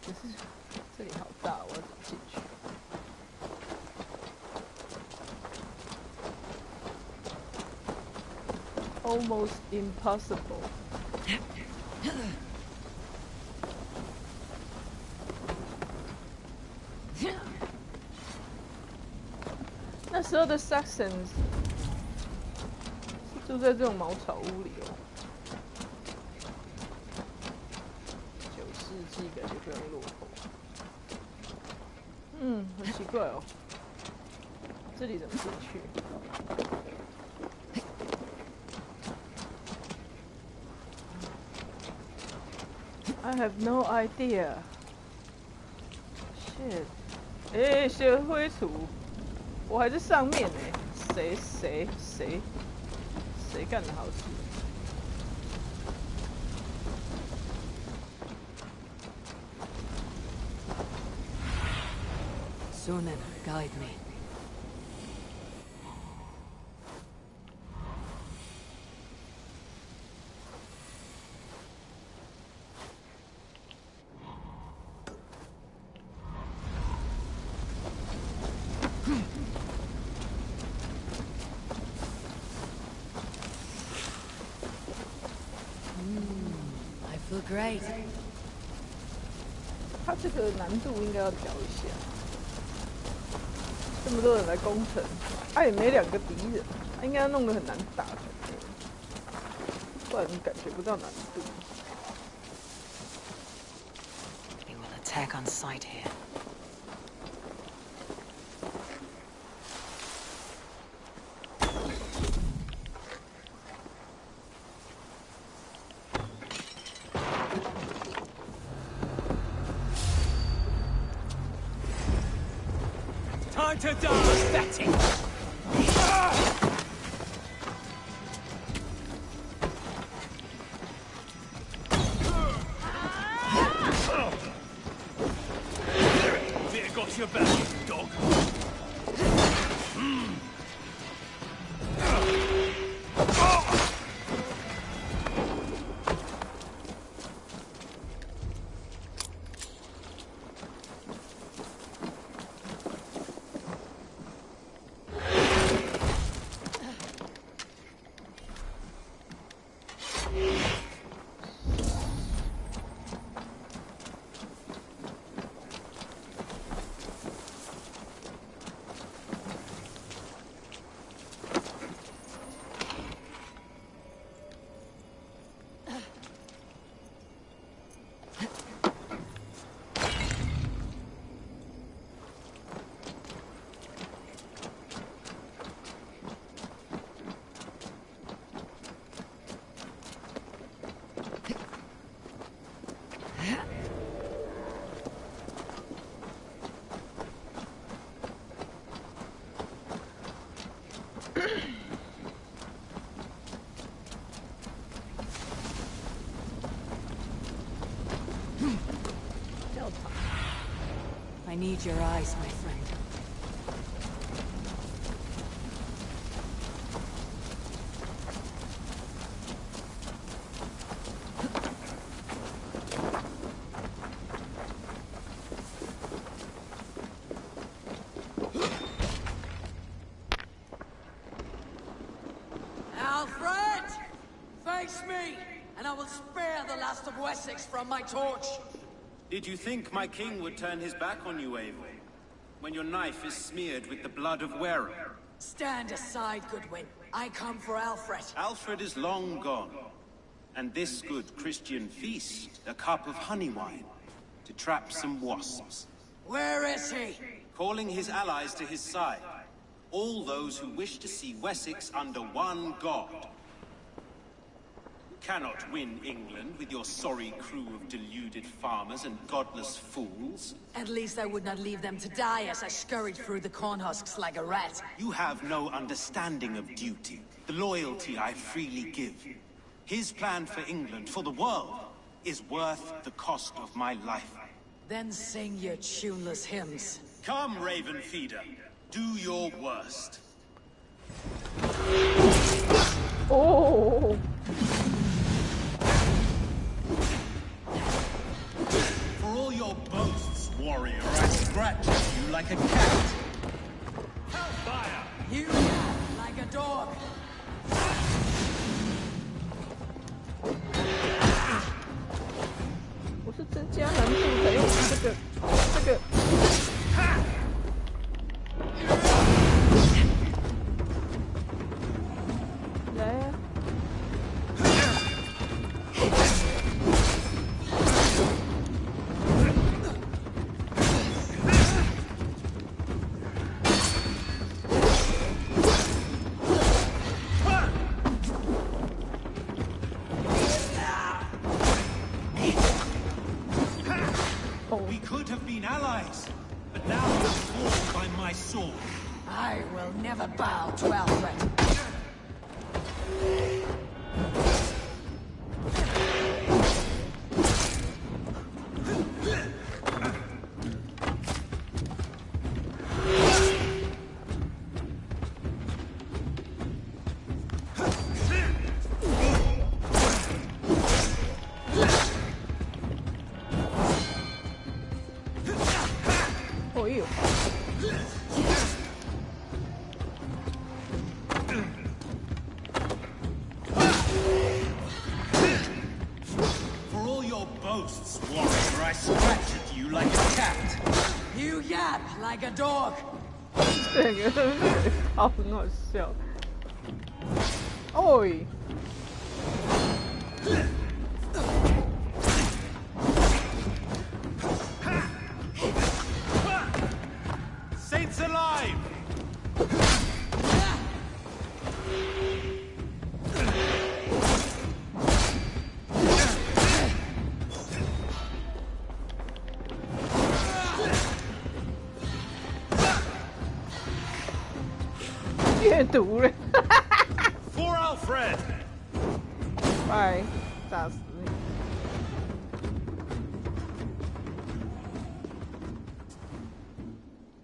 可是这里好大，我要怎么进去？Almost impossible. 那时候的 Saxons 是住在这种茅草屋里哦。9世纪感觉非常落后。很奇怪哦，这里怎么进去？ I have no idea. Shit. 哎，学灰土，我还在上面呢。谁干的好事？ Sunan, guide me. I feel great. 它这个难度应该要调一下。 这么多人来攻城，也没2个敌人，应该要弄得很难打才对，不然感觉不到难度。We will attack on sight here. Time to die, Betty! Fear got your back, dog. I need your eyes, my friend. Alfred! Face me, and I will spare the last of Wessex from my torch. Did you think my king would turn his back on you, Avery? When your knife is smeared with the blood of wearer? Stand aside, Goodwin. I come for Alfred. Alfred is long gone. And this good Christian feast, a cup of honey wine, to trap some wasps. Where is he? Calling his allies to his side. All those who wish to see Wessex under one god. You cannot win England with your sorry crew of deluded farmers and godless fools. At least I would not leave them to die as I scurried through the corn husks like a rat. You have no understanding of duty, the loyalty I freely give. His plan for England, for the world, is worth the cost of my life. Then sing your tuneless hymns. Come, Raven Feeder. Do your worst. Oh! For all your boasts, warrior, I scratch at you like a cat. Hellfire! You like a dog. 我是增加难度才用这个。来啊！We could have been allies, but now you're sworn by my sword. I will never bow to Alfred. For all your boasts, warrior, I scratch at you like a cat. You yap like a dog. 这个好很好笑。Oi! Saints alive! For Alfred! 拜，炸死你！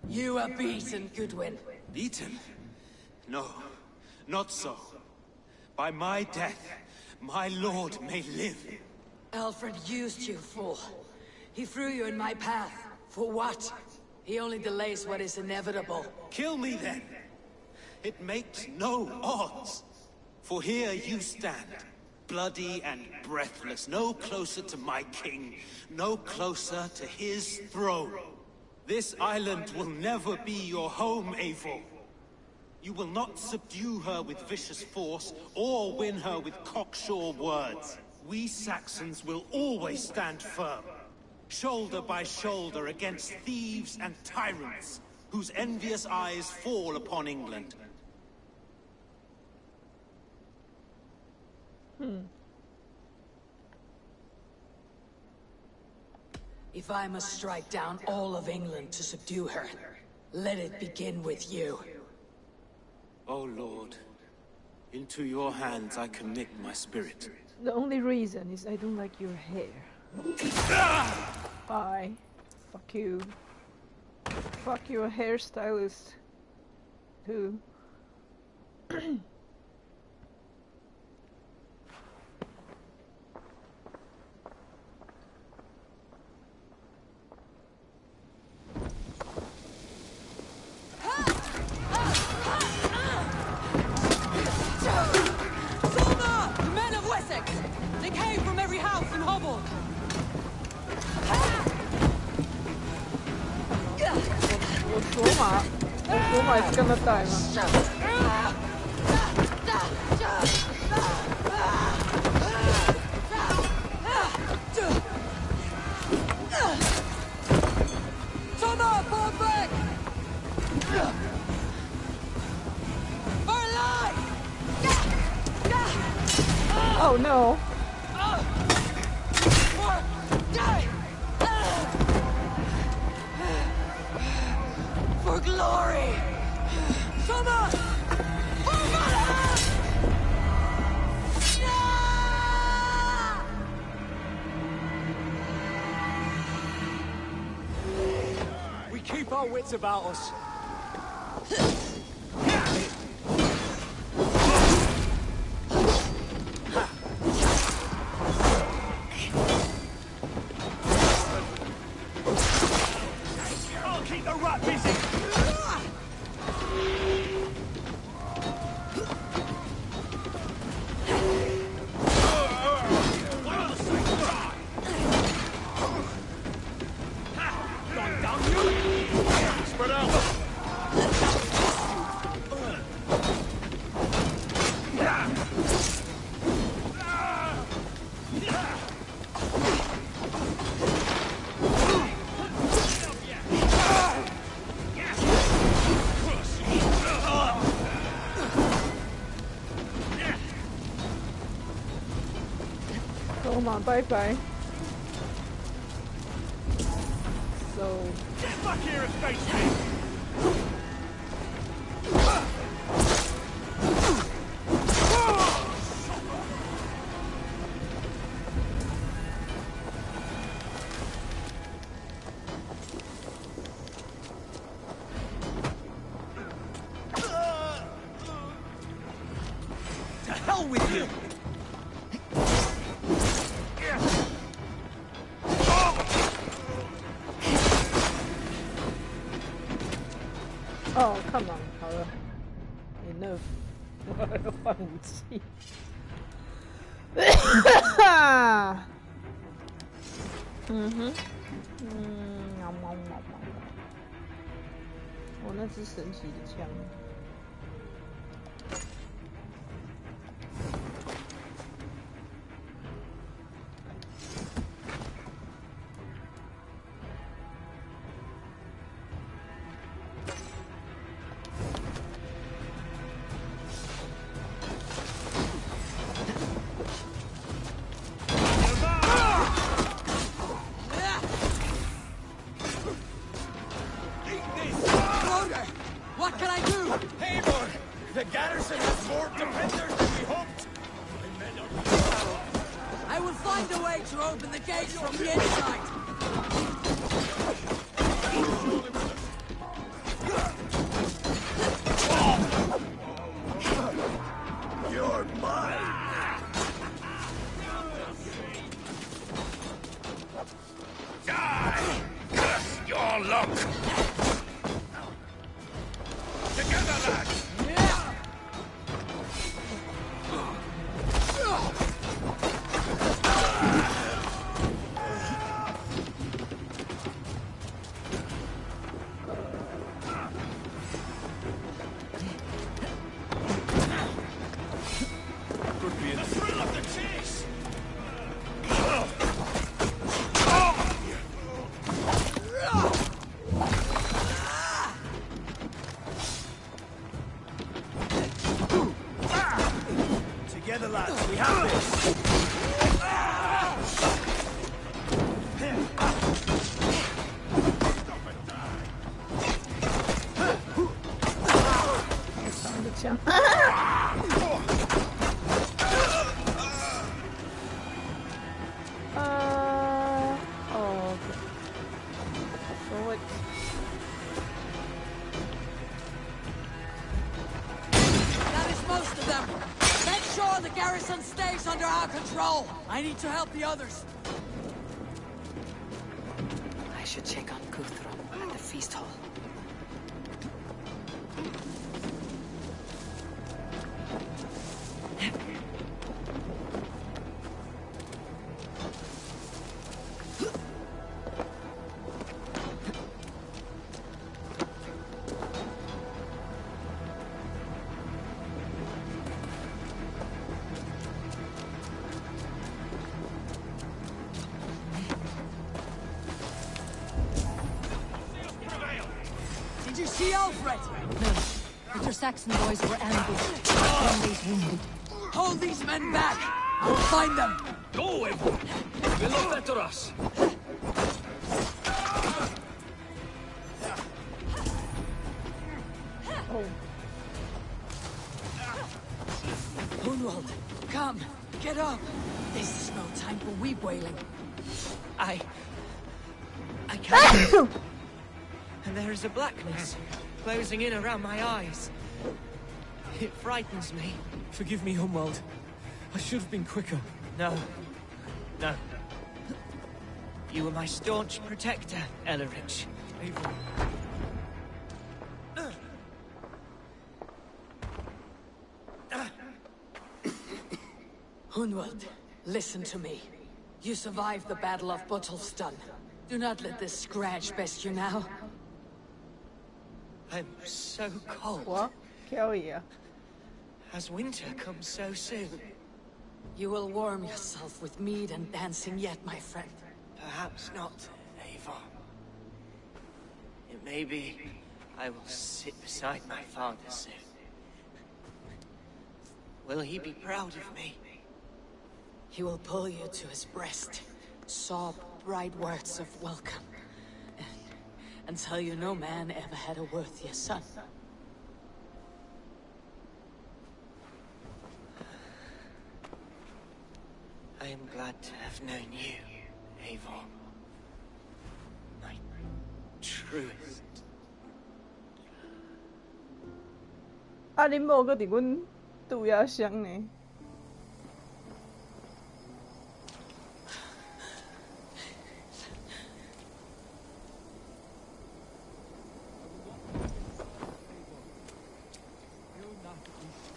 You are beaten, Goodwin. Beaten? No, not so. By my death, my lord may live. Alfred used you, fool. He threw you in my path. For what? He only delays what is inevitable. Kill me then. It makes no odds. For here you stand, bloody and breathless, no closer to my king, no closer to his throne. This island will never be your home, Eivor. You will not subdue her with vicious force, or win her with cocksure words. We Saxons will always stand firm, shoulder by shoulder against thieves and tyrants, whose envious eyes fall upon England. If I must strike down all of England to subdue her, let it begin with you. O Lord, into your hands I commit my spirit. The only reason is I don't like your hair. Bye. Fuck you. Fuck your hairstylist. Too. It's gonna die, man. Thomas, fall back! For life! Oh no. For glory! Thomas! For Valhalla! We keep our wits about us. Keep the rat busy. Spread out. Come on, bye-bye. So... Get back here and face me. To hell with you! Oh, come on, 好了 ，enough， 我要换武器。我那只神奇的枪。What can I do? Hey, boy. The garrison has more defenders than we hoped. I will find a way to open the gates from the inside. You're mine. Die! Curse your luck! Together, lads! Could be the thrill of the chase! Together, lads, we have this! That is most of them. Make sure the garrison stays under our control. I need to help the others. I should check on Guthrum at the feast hall. Did you see Alfred? No. But your Saxon boys were ambushed. Henry's wounded. Hold these men back. I'll find them. Go, everyone! We'll look better us! Hunwald, come. Get up. This is no time for weep wailing. I can't. And there is a blackness closing in around my eyes. It frightens me. Forgive me, Humwald. I should have been quicker. No. No. You were my staunch protector, Ellerich. Eivor, Hunwald, listen to me. You survived the Battle of Botolfstan. Do not let this scratch best you now. I'm so cold. What? Kelly, Has winter come so soon? You will warm yourself with mead and dancing yet, my friend. Perhaps not, Avon. It may be I will sit beside my father soon. Will he be proud of me? He will pull you to his breast, sob bright words of welcome, and tell you no man ever had a worthier son. I am glad to have known you, Avon. My truest. 啊，恁某搁伫阮渡鸦箱呢。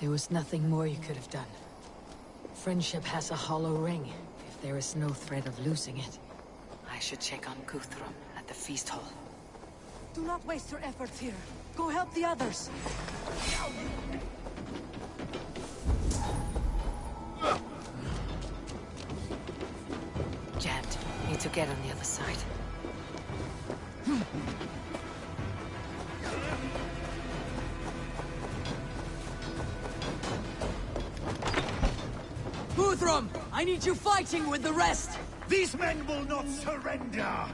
There was nothing more you could have done. Friendship has a hollow ring, if there is no threat of losing it. I should check on Guthrum at the feast hall. Do not waste your efforts here. Go help the others. Jammed. Need to get on the other side. Guthrum, I need you fighting with the rest! These men will not surrender!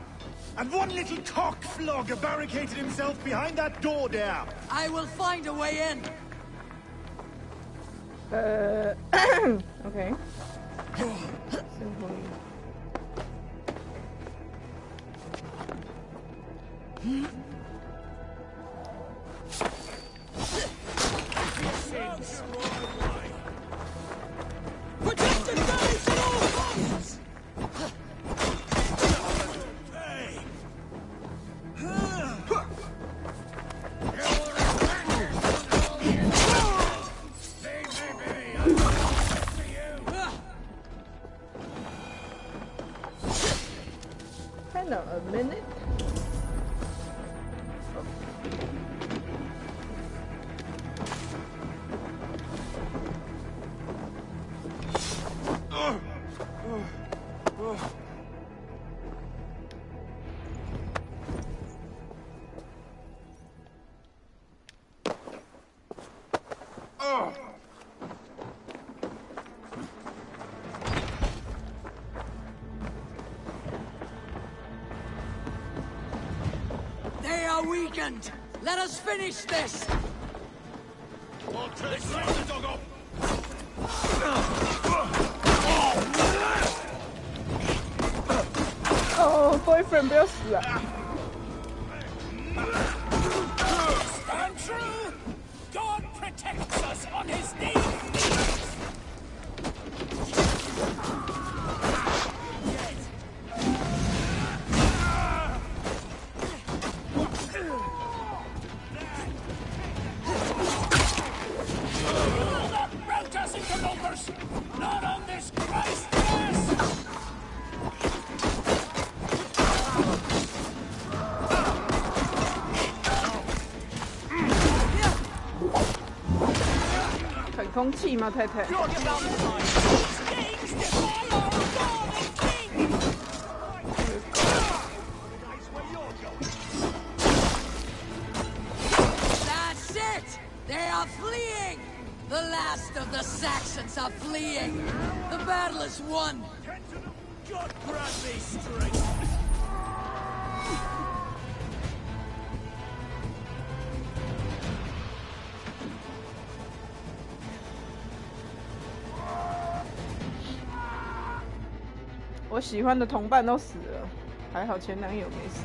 And one little cock flogger barricaded himself behind that door there! I will find a way in! Okay. Protect yourselves at all costs! Hang on a minute. They are weakened! Let us finish this! Oh, boyfriend 不要死啊！ Stand true! God protects us on his knees! Will not rout us interlopers! Not on this Christmas! 很空气吗，太太？ That's it! They are fleeing! The last of the Saxons are fleeing! The battle is won! God grant me strength! 我喜欢的同伴都死了，还好前男友没死。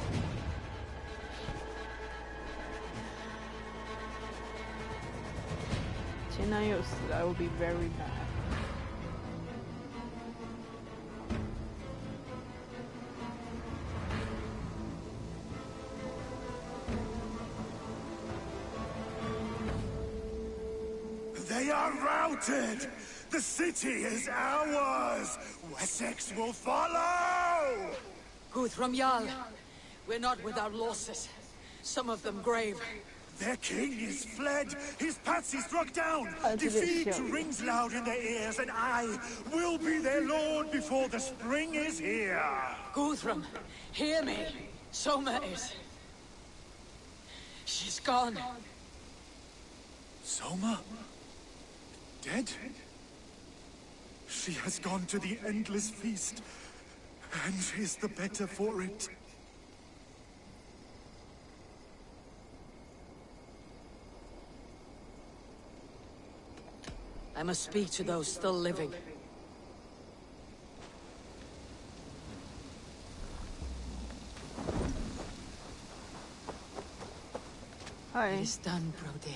前男友死了 ，I will be very mad。They are routed! The city is ours! Wessex will follow! Guthrum Jarl, we're not without losses. Some of them grave. Their king is fled! His patsy struck down! Defeat rings loud in their ears, and I will be their lord before the spring is here! Guthrum, hear me. Soma is... She's gone. Soma? Dead? She has gone to the endless feast, and is the better for it. I must speak to those still living. Hi. It is done, Brodir.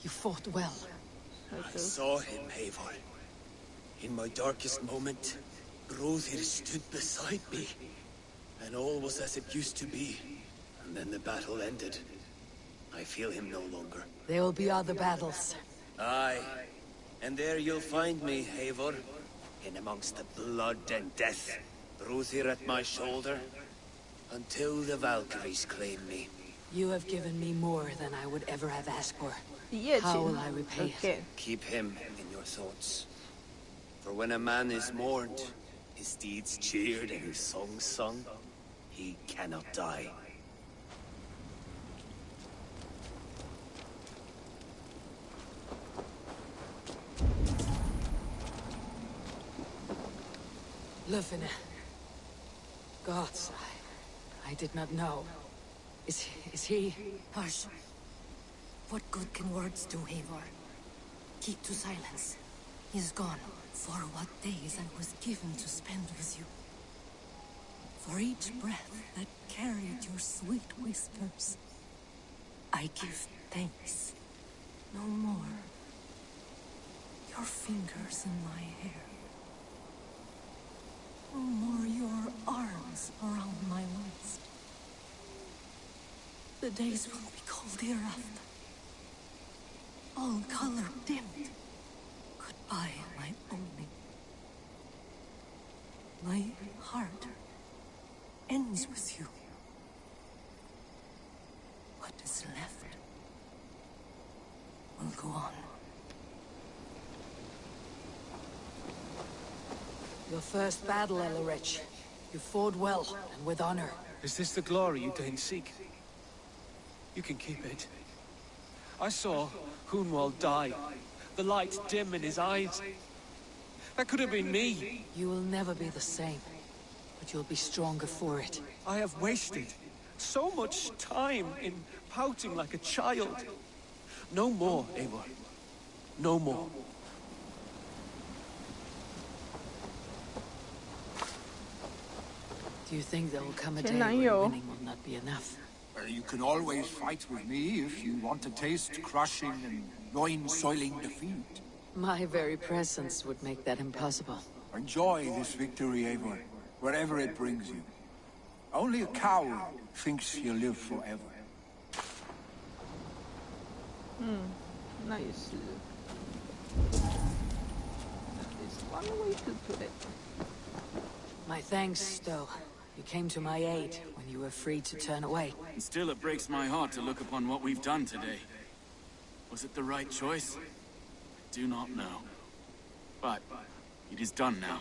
You fought well. I saw him, Eivor. In my darkest moment, Brodir stood beside me. And all was as it used to be. And then the battle ended. I feel him no longer. There will be other battles. Aye. And there you'll find me, Eivor. In amongst the blood and death. Brodir at my shoulder. Until the Valkyries claim me. You have given me more than I would ever have asked for. Yes. How will I repay it? Keep him in your thoughts. For when a man is mourned, his deeds cheered and his songs sung, he cannot die. Lufina. Gods, I did not know. Is he... Hush. What good can words do, Eivor? Keep to silence. He's gone. For what days I was given to spend with you. For each breath that carried your sweet whispers. I give thanks. No more. Your fingers in my hair. No more your arms around my waist. The days will be cold hereafter. All color dimmed. Goodbye, my only. My heart ends with you. What is left will go on. Your first battle, Elorich. You fought well, and with honor. Is this the glory you deign seek? You can keep it. I saw Hunwald die. The light dim in his eyes. That could have been me. You will never be the same. But you'll be stronger for it. I have wasted so much time in pouting like a child. No more, Eivor. No more. Do you think there will come a day when winning will not be enough? Well, you can always fight with me if you want to taste crushing and loin-soiling defeat. My very presence would make that impossible. Enjoy this victory, Eivor, wherever it brings you. Only a coward thinks he'll live forever. Nice. There's one way to put it. My thanks, though. You came to my aid when you were free to turn away. And still it breaks my heart to look upon what we've done today. Was it the right choice? I do not know. But it is done now.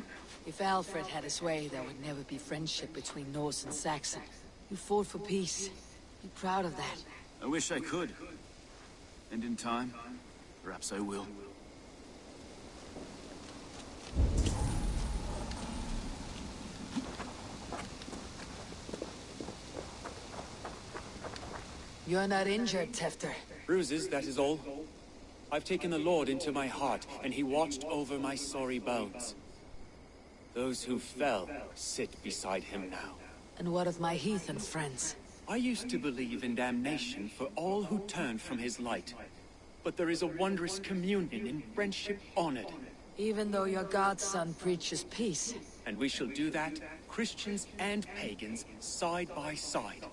If Alfred had his way, there would never be friendship between Norse and Saxon. You fought for peace. Be proud of that. I wish I could. And in time, perhaps I will. You're not injured, Tefter. Bruises, that is all. I've taken the Lord into my heart, and he watched over my sorry bones. Those who fell sit beside him now. And what of my heathen friends? I used to believe in damnation for all who turned from his light. But there is a wondrous communion in friendship honored. Even though your godson preaches peace. And we shall do that, Christians and pagans, side by side.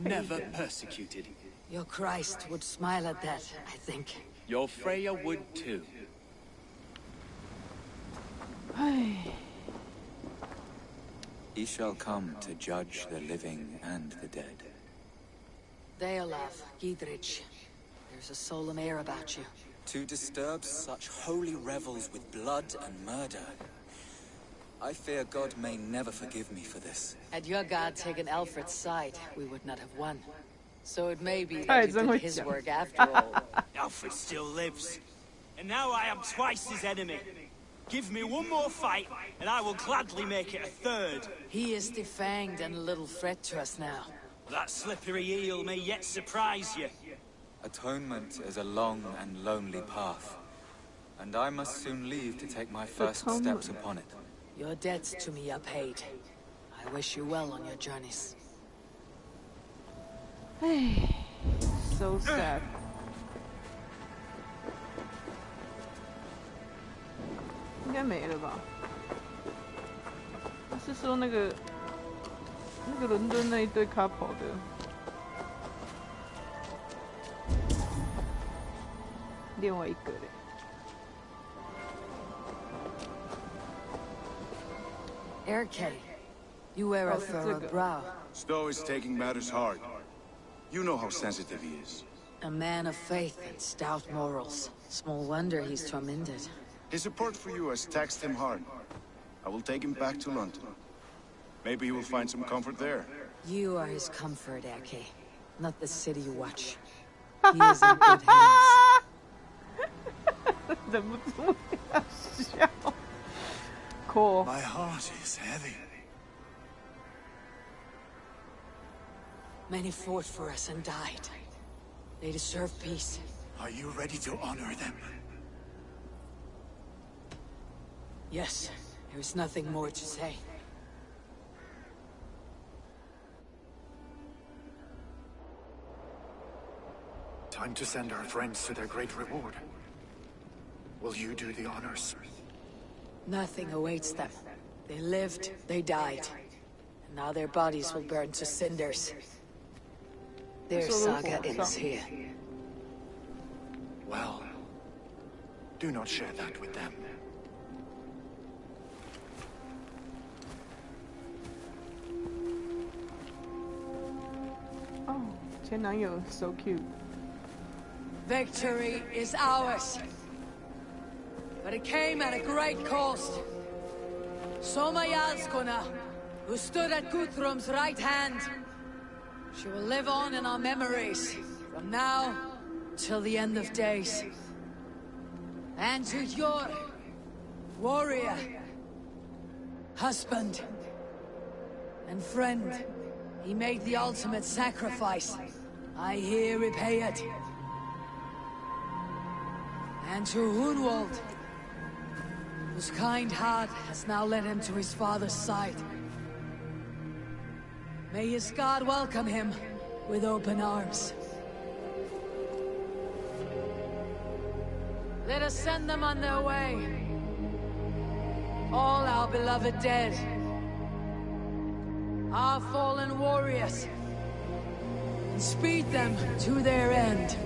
Never persecuted. Your Christ would smile at that, I think. Your Freya would too. He shall come to judge the living and the dead. Deolav, Gidrich, there's a solemn air about you. To disturb such holy revels with blood and murder. I fear God may never forgive me for this. Had your god taken Alfred's side, we would not have won. So it may be that you did his work after all. Alfred still lives. And now I am twice his enemy. Give me one more fight, and I will gladly make it a third. He is defanged and a little threat to us now. That slippery eel may yet surprise you. Atonement is a long and lonely path, and I must soon leave to take my first steps upon it. Your debts to me are paid. I wish you well on your journeys. So sad. 应该没了吧？是说那个伦敦那一对 couple 的，另外一个嘞。Erke, you wear a furrowed brow. Stowe is taking matters hard. You know how sensitive he is. A man of faith and stout morals. Small wonder he's tormented. His support for you has taxed him hard. I will take him back to London. Maybe he will find some comfort there. You are his comfort, Erke. Not the city you watch. He is in good hands. 忍不住要笑。Cool. My heart is heavy. Many fought for us and died. They deserve peace. Are you ready to honor them? Yes, there is nothing more to say. Time to send our friends to their great reward. Will you do the honors? Nothing awaits them. They lived, they died. And now their bodies will burn to cinders. Their saga ends here. Well, do not share that with them. Oh, 前男友 so cute. Victory is ours. But it came at a great cost. Soma Jarlskona, who stood at Guthrum's right hand. She will live on in our memories, from now till the end of days. And to your warrior, husband, and friend, he made the ultimate sacrifice. I here repay it. And to Hunwald, whose kind heart has now led him to his father's side. May his God welcome him with open arms. Let us send them on their way. All our beloved dead. Our fallen warriors. And speed them to their end.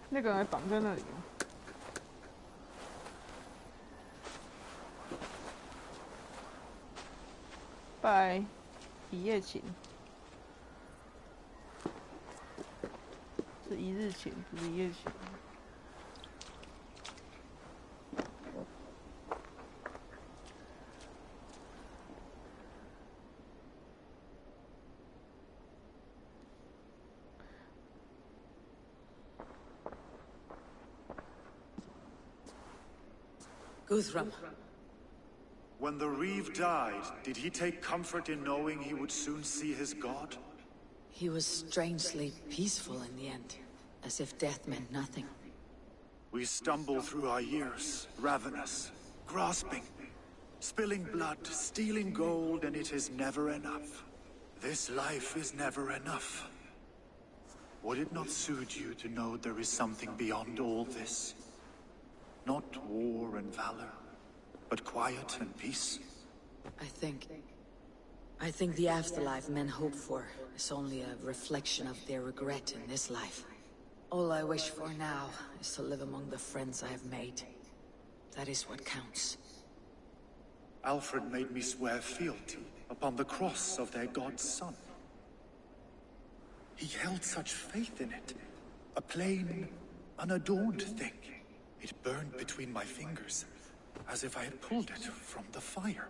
那个还绑在那里。拜，一夜情，是一日情，不是一夜情。Guthrum. When the Reeve died, did he take comfort in knowing he would soon see his god? He was strangely peaceful in the end, as if death meant nothing. We stumble through our years, ravenous, grasping, spilling blood, stealing gold, and it is never enough. This life is never enough. Would it not suit you to know there is something beyond all this? Not war and valor, but quiet and peace? I think the afterlife men hope for is only a reflection of their regret in this life. All I wish for now is to live among the friends I have made. That is what counts. Alfred made me swear fealty upon the cross of their god's son. He held such faith in it. A plain, unadorned thing. It burned between my fingers, as if I had pulled it from the fire.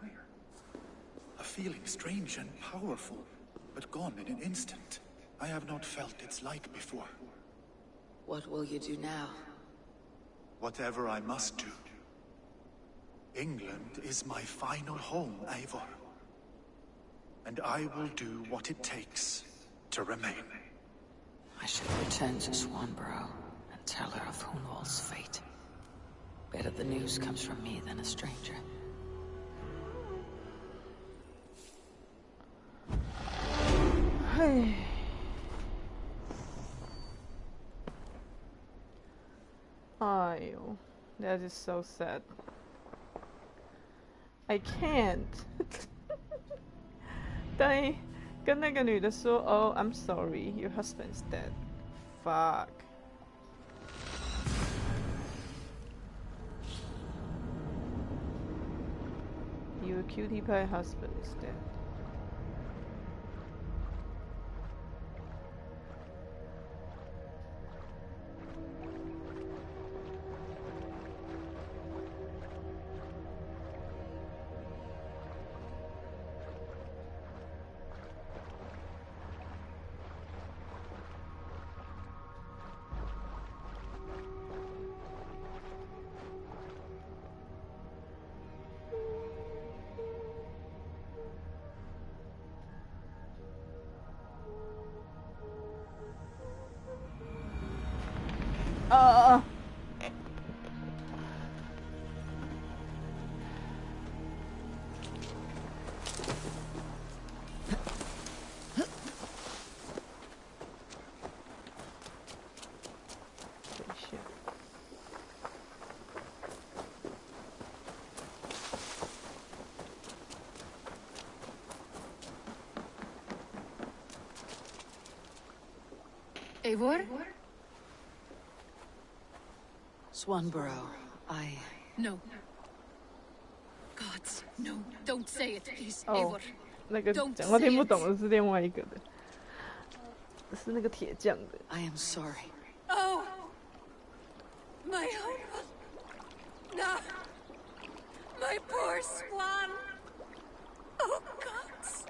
A feeling strange and powerful, but gone in an instant. I have not felt its like before. What will you do now? Whatever I must do. England is my final home, Eivor. And I will do what it takes to remain. I should return to Swanborough and tell her of Hunwald's fate. Better the news comes from me than a stranger. Hey. Oh, that is so sad. I can't. 对，跟那个女的说 ，Oh, I'm sorry, your husband's dead. Fuck. Your cutie pie husband is dead. Eivor? Swanborough, No. Gods, no, don't say it, please, 哦 Eivor. 那个 Don't 讲话听 say 不 it. 懂的是另外一个的，是那个铁匠的。I am sorry. Oh! My own. No! My poor swan! Oh, gods!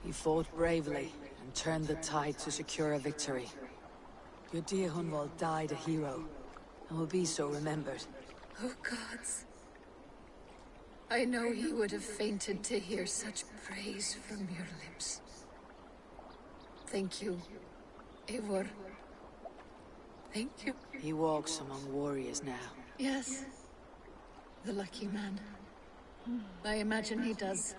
You fought bravely and turned the tide to secure a victory. Your dear Hunwald died a hero, and will be so remembered. Oh, gods. I know he would have fainted to hear such praise from your lips. Thank you, Eivor. Thank you. He walks among warriors now. Yes. The lucky man. I imagine he does.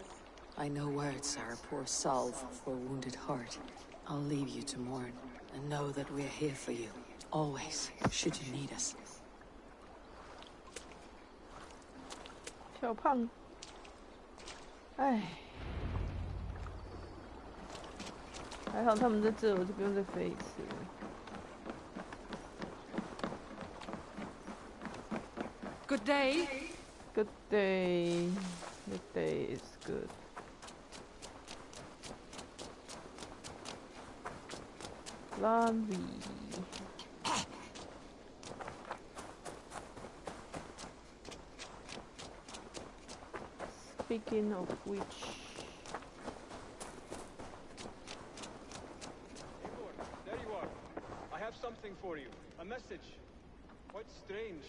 I know words are a poor salve for a wounded heart. I'll leave you to mourn, and know that we're here for you, always, should you need us. 小胖，唉，还好他们在这，我就不用再飞一次了。Good day. Good day. The day is good. Lovely. Speaking of which, there you are. I have something for you. A message. Quite strange.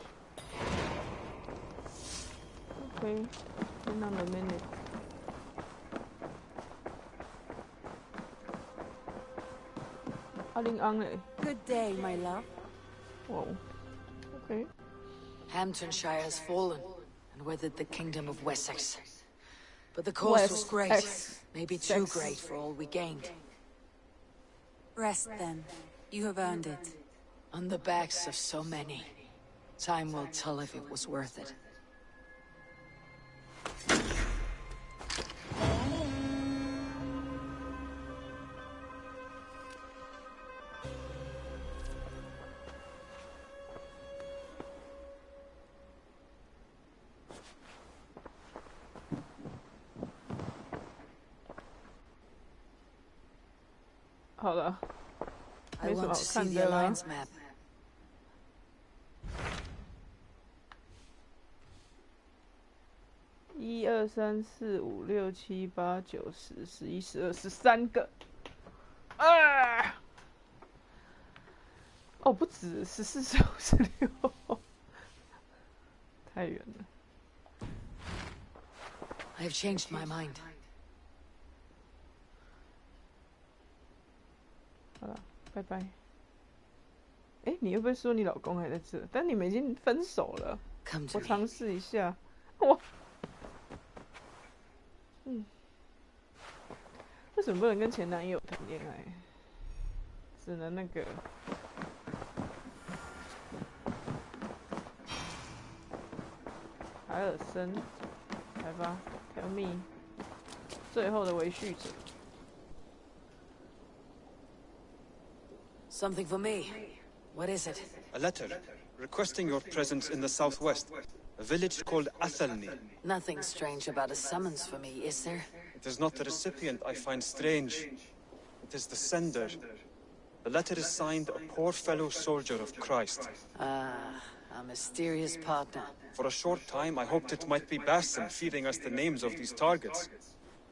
Okay. Hang on a minute. Good day, my love. Whoa. Okay. Hamptonshire has fallen and weathered the kingdom of Wessex. But the course was great. Maybe too great for all we gained. Rest then. You have earned it. On the backs of so many. Time will tell if it was worth it. I want to see the alliance map. 1、2、3、4、5、6、7、8、9、10、11、12、13个。啊！哦，不止14、15、16，太远了。I have changed my mind. 好了，拜拜。哎，你会不会说你老公还在这？但你们已经分手了。我尝试一下。我。为什么不能跟前男友谈恋爱？只能那个。海尔森，来吧 ，Tell me， 最后的维续者。Something for me. What is it? A letter requesting your presence in the southwest, a village called Athelney. Nothing strange about a summons for me, is there? It is not the recipient I find strange. It is the sender. The letter is signed a poor fellow soldier of Christ. A mysterious partner. For a short time, I hoped it might be Basim feeding us the names of these targets.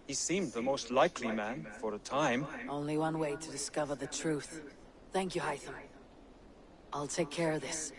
He seemed the most likely man, for a time. Only one way to discover the truth. Thank you, Hytham. I'll take care of this.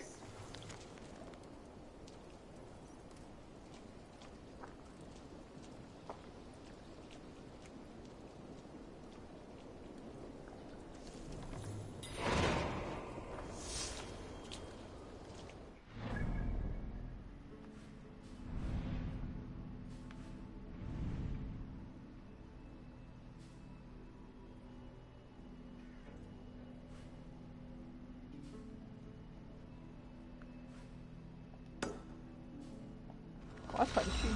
划船去。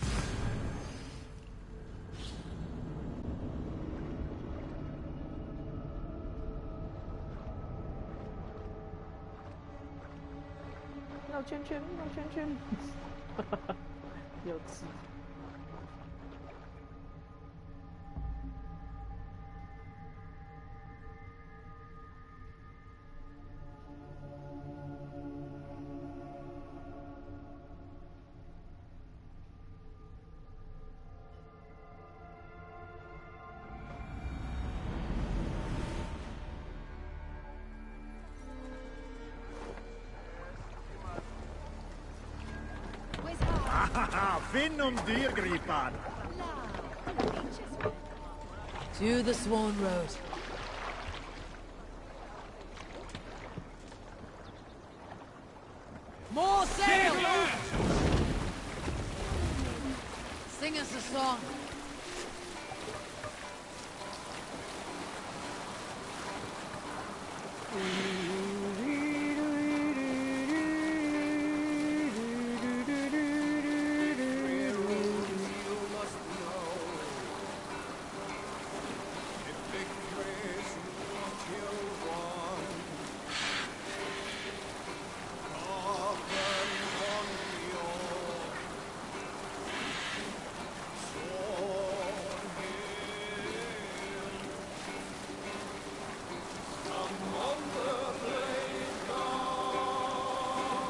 绕圈圈，绕圈圈，幼稚。Finnum dyrgripan! To the Swan Road. More sail! Sing us a song.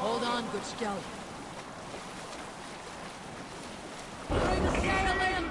Hold on, good skeleton. Bring the sail in!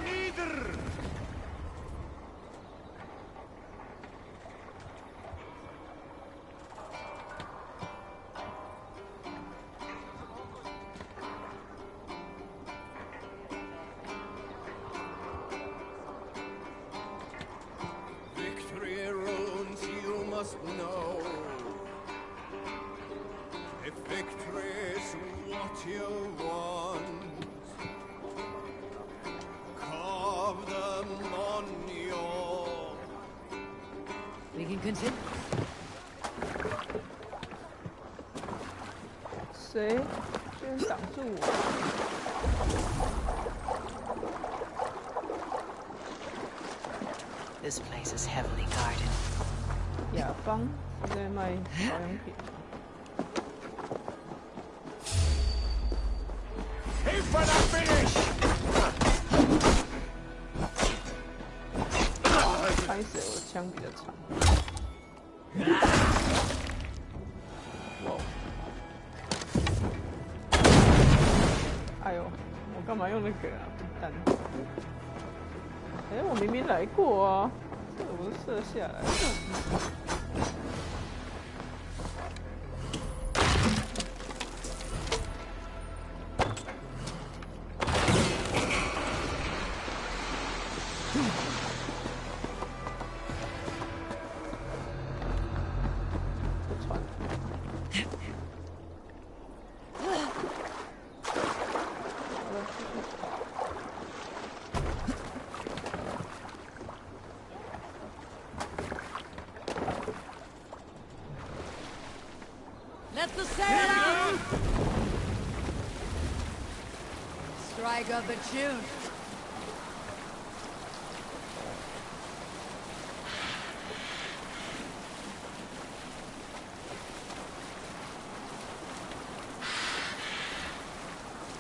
can continue. 谁？居然挡住我！ This place is heavily guarded. 雅芳是在卖保养品吗？ Aim for the finish! 拍死我的枪比较长。哇！哎呦，我干嘛用那个啊？笨蛋！哎，我明明来过啊，这我都射下来了。 Let the sail out! Strike up a tune.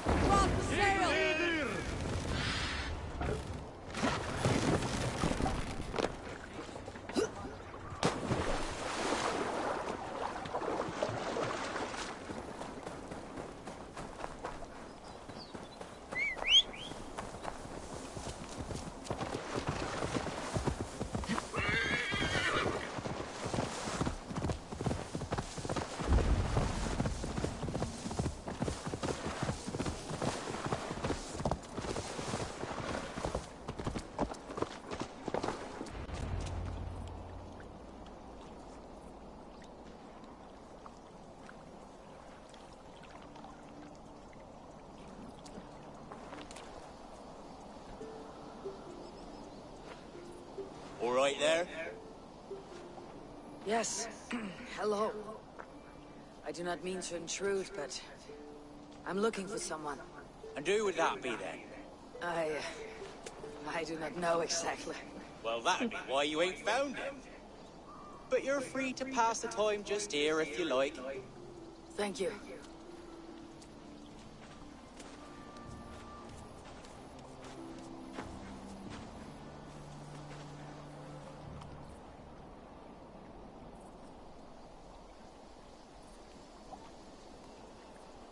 Drop the sail! All right there? Yes. Hello. I do not mean to intrude, but I'm looking for someone. And who would that be then? I do not know exactly. Well, that'd be why you ain't found him. But you're free to pass the time just here if you like. Thank you.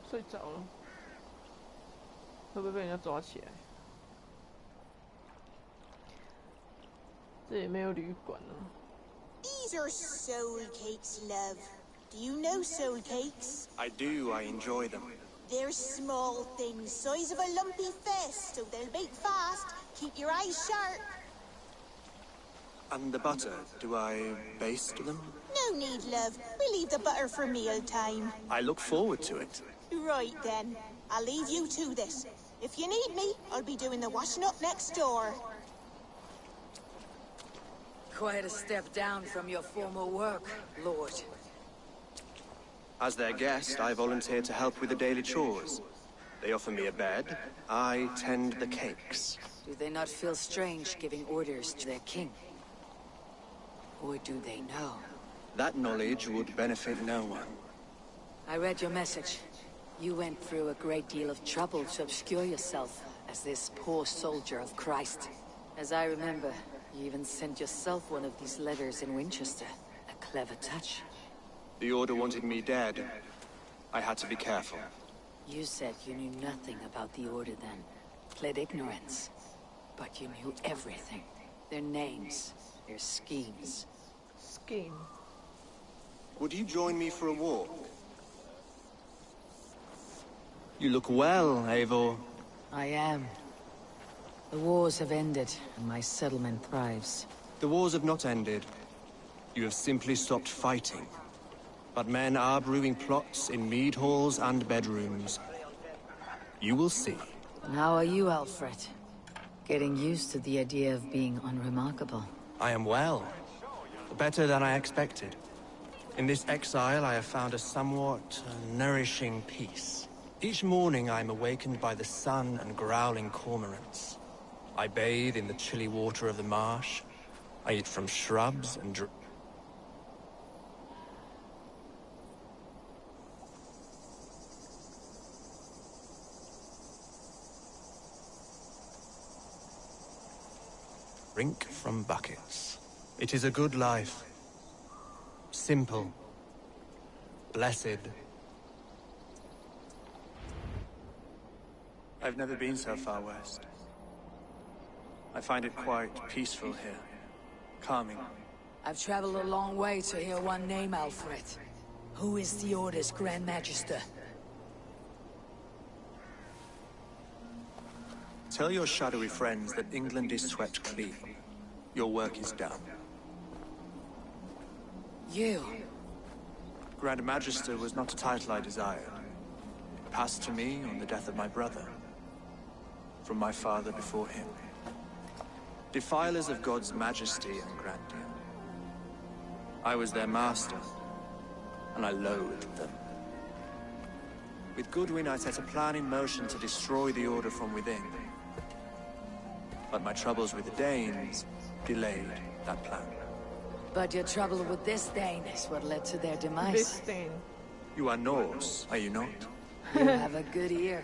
睡着了，会不会被人家抓起来？这里没有旅馆啊。These are soul cakes, love. Do you know soul cakes? I do. I enjoy them. They're small things, size of a lumpy fist, so they'll bake fast. Keep your eyes sharp. And the butter, do I baste them? No need, love. We leave the butter for meal time. I look forward to it. Right then. I'll leave you to this. If you need me, I'll be doing the washing up next door. Quite a step down from your former work, Lord. As their guest, I volunteer to help with the daily chores. They offer me a bed. I tend the cakes. Do they not feel strange giving orders to their king? Or do they know? That knowledge would benefit no one. I read your message. You went through a great deal of trouble to obscure yourself as this poor soldier of Christ. As I remember, you even sent yourself one of these letters in Winchester. A clever touch. The Order wanted me dead. I had to be careful. You said you knew nothing about the Order then. Pled ignorance. But you knew everything. Their names, their schemes. Scheme. Would you join me for a walk? You look well, Eivor. I am. The wars have ended, and my settlement thrives. The wars have not ended. You have simply stopped fighting. But men are brewing plots in mead halls and bedrooms. You will see. And how are you, Alfred? Getting used to the idea of being unremarkable. I am well. Better than I expected. In this exile, I have found a somewhat nourishing peace. Each morning, I am awakened by the sun and growling cormorants. I bathe in the chilly water of the marsh. I eat from shrubs and drink from buckets. It is a good life. Simple. Blessed. I've never been so far west. I find it quite peaceful here. Calming. I've traveled a long way to hear one name, Alfred. Who is the Order's Grand Magister? Tell your shadowy friends that England is swept clean. Your work is done. You? Grand Magister was not a title I desired. It passed to me on the death of my brother. From my father before him. Defilers of God's majesty and grandeur. I was their master, and I loathed them. With Goodwin, I set a plan in motion to destroy the Order from within. But my troubles with the Danes delayed that plan. But your trouble with this Dane is what led to their demise. This Dane. You are Norse, are you not? You have a good ear.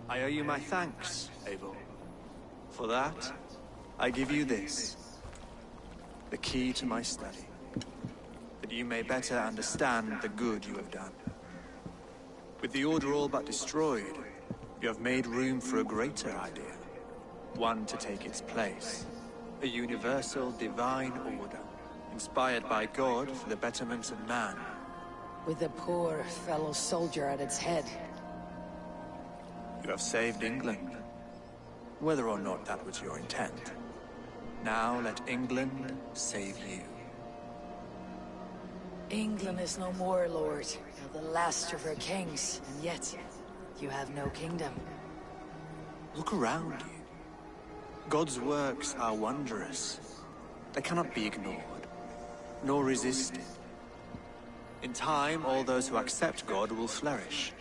I owe you my thanks, Eivor. For that, I give you this. The key to my study. That you may better understand the good you have done. With the Order all but destroyed, you have made room for a greater idea. One to take its place. A universal divine order. Inspired by God for the betterment of man. With a poor fellow soldier at its head. You have saved England. Whether or not that was your intent. Now let England save you. England is no more, Lord. You're the last of her kings, and yet you have no kingdom. Look around you. God's works are wondrous. They cannot be ignored, nor resisted. In time, all those who accept God will flourish,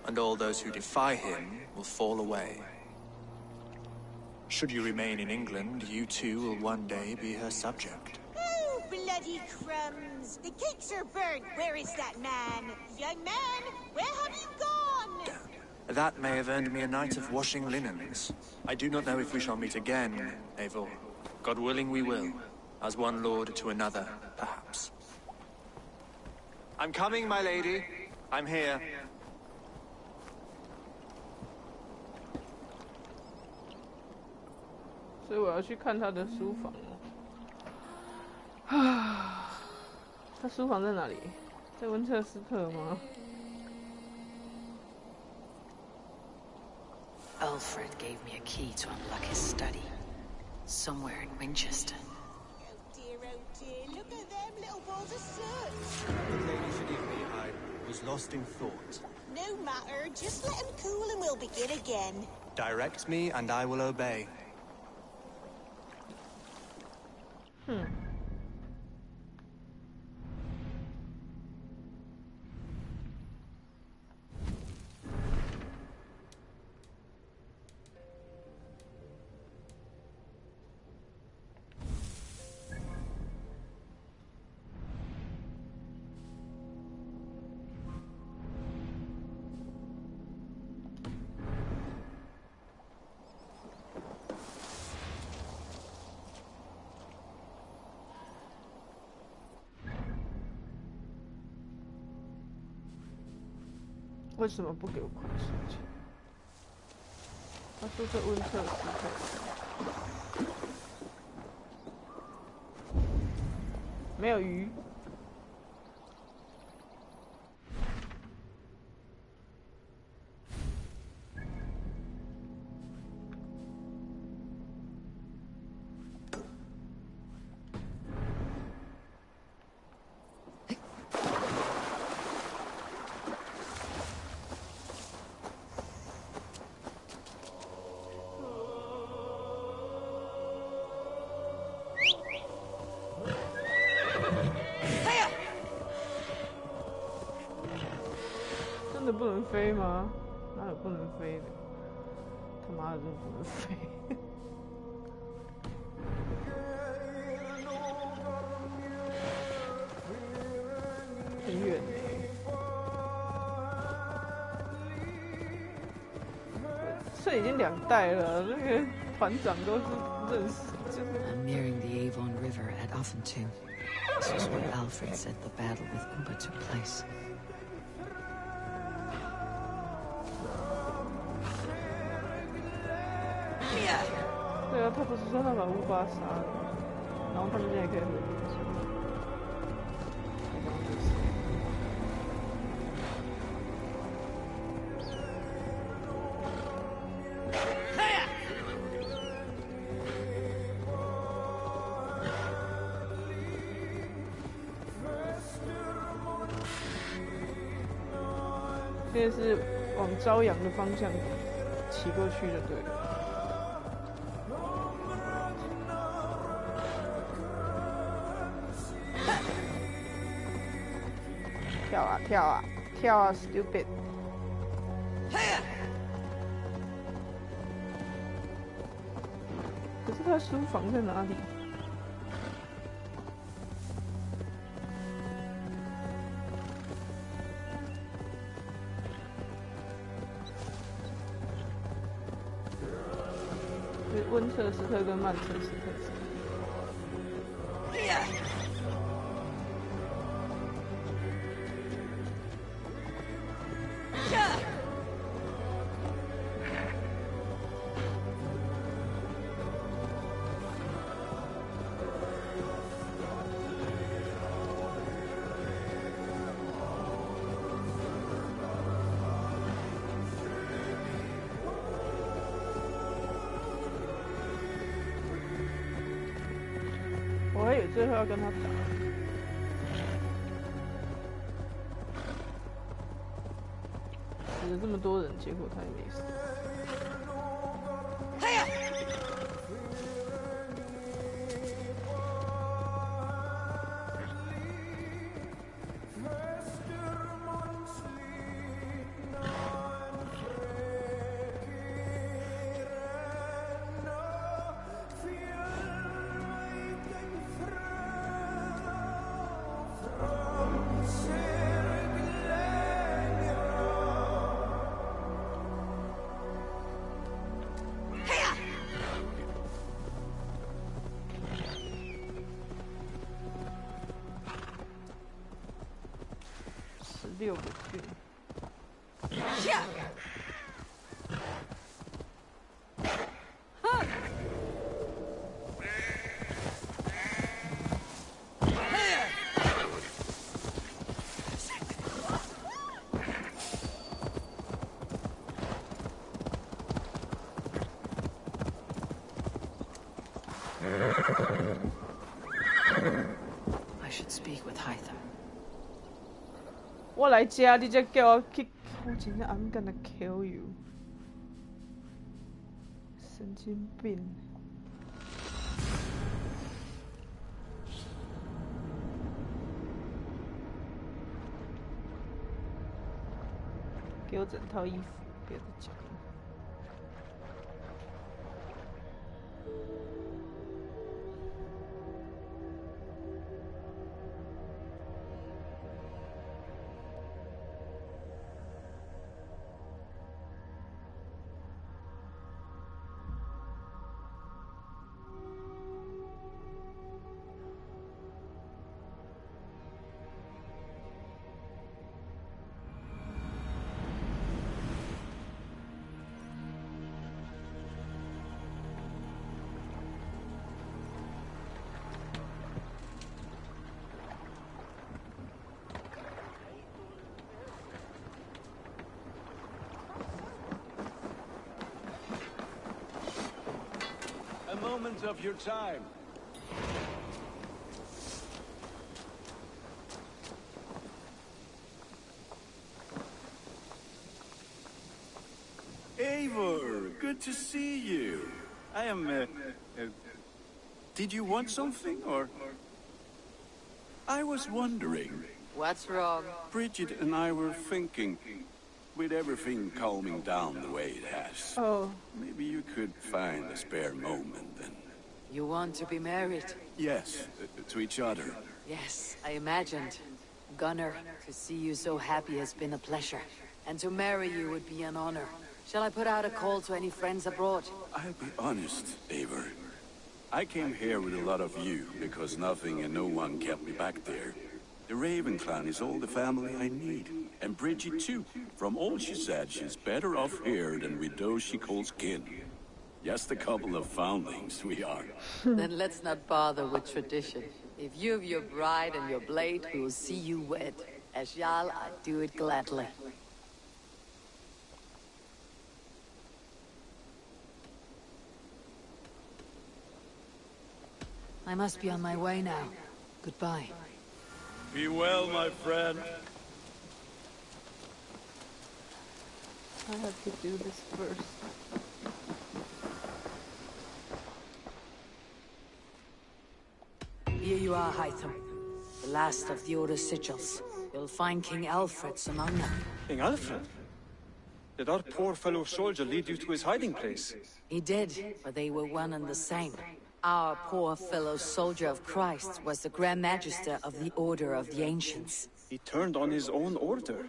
and all those who defy him will fall away. Should you remain in England, you too will one day be her subject. Oh, bloody crumbs! The cakes are burnt! Where is that man? Young man, where have you gone? That may have earned me a night of washing linens. I do not know if we shall meet again, Eivor. God willing we will. As one lord to another, perhaps. I'm coming, my lady. I'm here. So 我要去看他的书房哦。他书房在哪里？在温彻斯特吗？ Alfred gave me a key to unlock his study. Somewhere in Winchester. Oh dear, look at them little balls of soot! Good lady, forgive me, I was lost in thought. No matter, just let him cool and we'll begin again. Direct me and I will obey.为什么不给我快速钱？他说在温彻斯特，没有鱼。飞吗？哪有不能飞的？他妈的，真的不能飞！很远呢。这已经2代了，那个团长都是认识，就是。I'm nearing the Avon River at Uffenton. This was where Alfred said the battle with Uber took place. 对啊，他不是说他把乌巴杀了，然后他们现在可以和平相处。现在是往朝阳的方向骑过去就对了。跳啊跳啊跳啊 ，stupid！ 可是他书房在哪里？温彻斯特跟曼彻斯特。我还以为最后要跟他打，死了这么多人，结果他也没死。16个郡。I should speak with Hytham. 我来家，你才叫我去，我真的 I'm gonna kill you， 神经病！给我整套衣服，别再讲了。Moment of your time. Eivor, good to see you. I am, did you want something, or? I was wondering. What's wrong? Bridget and I were thinking. With everything calming down the way it has, maybe you could find a spare moment and... You want to be married? Yes, to each other. Yes, I imagined. Gunnar, to see you so happy has been a pleasure. And to marry you would be an honor. Shall I put out a call to any friends abroad? I'll be honest, Eivor. I came here with a lot of you, because nothing and no one kept me back there. The Raven clan is all the family I need. And Bridget too. From all she said, she's better off here than with those she calls kin. Just a couple of foundlings, we are. Then let's not bother with tradition. If you have your bride and your blade, we will see you wed. As Jarl, I do it gladly. I must be on my way now. Goodbye. Be well, my friend. I have to do this first. Here you are, Hytham. The last of the Order sigils. You'll find King Alfred's among them. King Alfred? Did our poor fellow soldier lead you to his hiding place? He did, but they were one and the same. Our poor fellow soldier of Christ was the Grand Magister of the Order of the Ancients. He turned on his own order.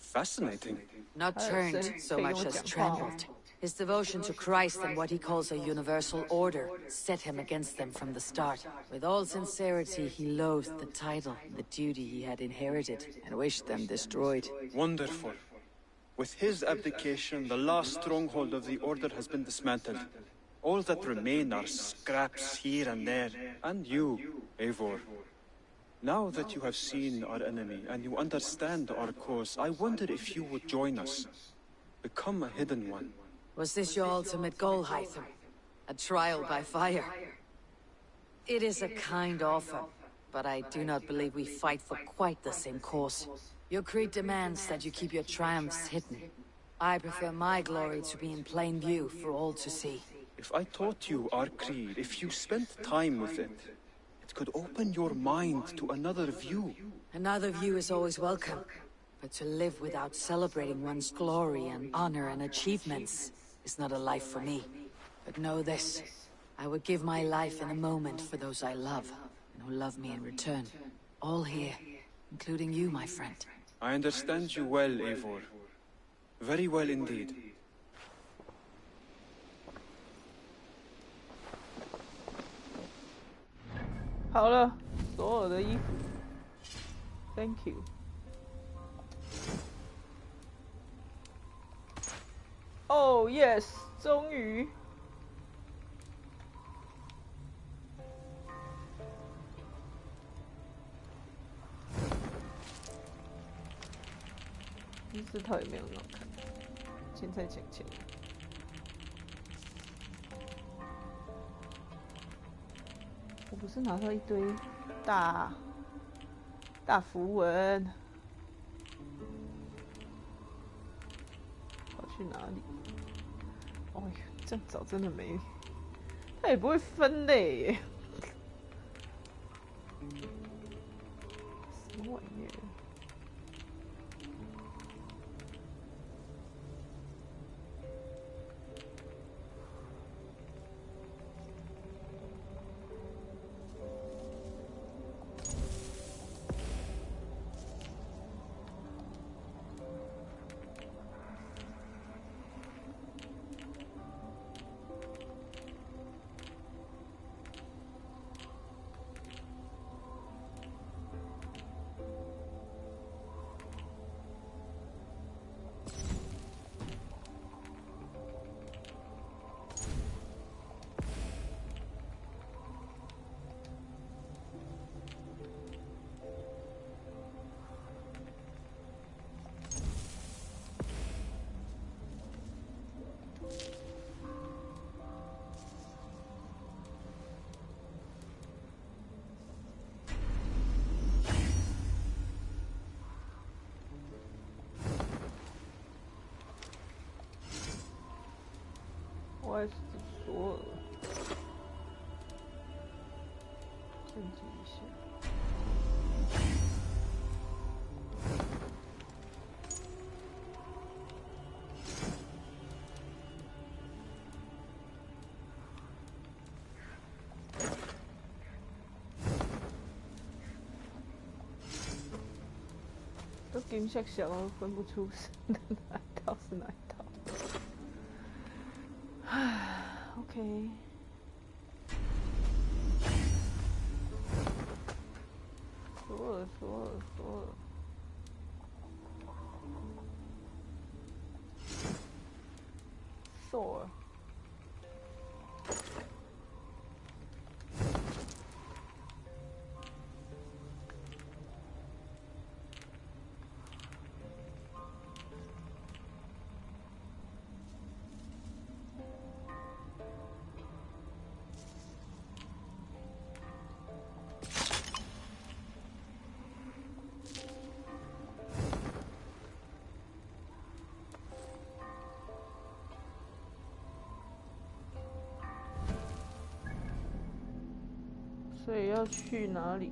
Fascinating. Not turned so much as trembled. His devotion to Christ and what he calls a universal order set him against them from the start. With all sincerity, he loathed the title and the duty he had inherited, and wished them destroyed. Wonderful. With his abdication, the last stronghold of the Order has been dismantled. All that remain are scraps here and there. And you, Eivor. Now that you have seen our enemy and you understand our cause, I wonder if you would join us. Become a hidden one. Was this your ultimate goal, Hytham? A trial by fire? It is a kind offer, but I do not believe we fight for quite the same cause. Your creed demands that you keep your triumphs hidden. I prefer my glory to be in plain view for all to see. If I taught you our creed, if you spent time with it, it could open your mind to another view. Another view is always welcome, but to live without celebrating one's glory and honor and achievements is not a life for me. But know this, I would give my life in a moment for those I love, and who love me in return. All here, including you, my friend. I understand you well, Eivor. Very well indeed.好了，所有的衣服 ，Thank you。Oh yes， 终于。这套也没有很好看，现在讲起来。我不是拿到一堆大符文，跑去哪里？哎呀，这样找真的没，他也不会分类耶。什么玩意儿？我还是说了，升级一下。金色小都分不出是哪一套是哪一套。唉 ，OK。索尔。所以要去哪里？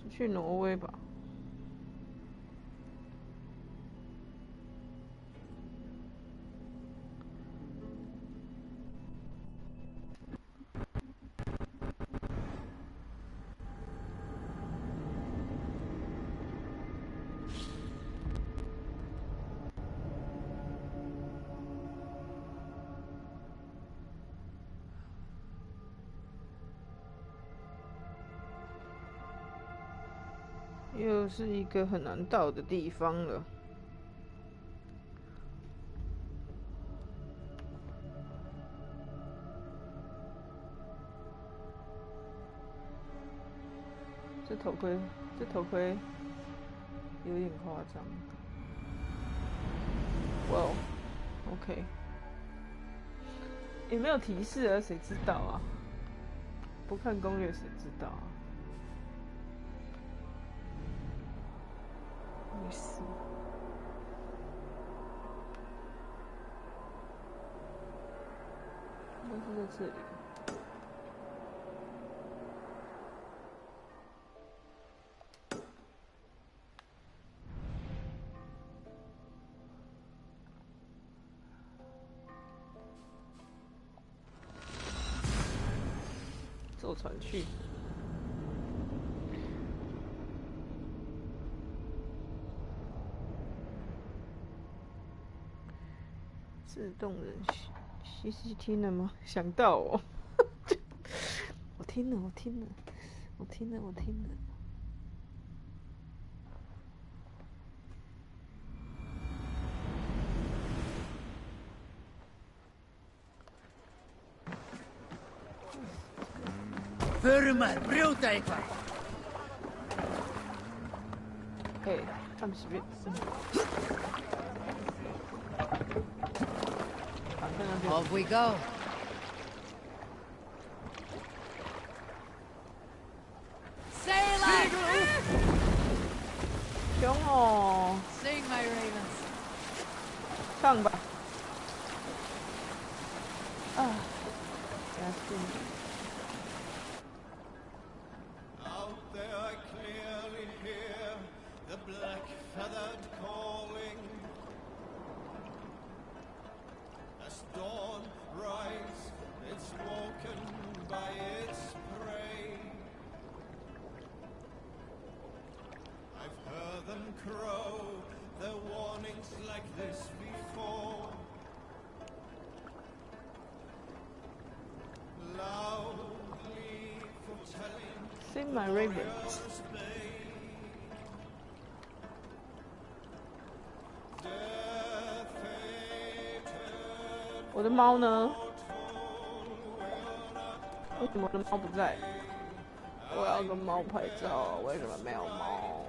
是去挪威吧？又是一个很难到的地方了。这头盔有点夸张。哇 ，OK， 也没有提示啊，谁知道啊？不看攻略谁知道啊？没事。应该是在这里。坐船去。自动人西听了吗？想到哦，我听了。Förmar, brota eitthvað! Hey, I'm spit. Off we go. Sail up! 凶哦 Sing, my ravens. 唱吧。啊，给他进。Out there I clearly hear the black-feathered calling. As dawn rises, it's woken by its prey. I've heard them crow their warnings like this before. Loudly foretelling. Sing my ravens. 我的猫呢？为什么我的猫不在？我要跟猫拍照，为什么没有猫？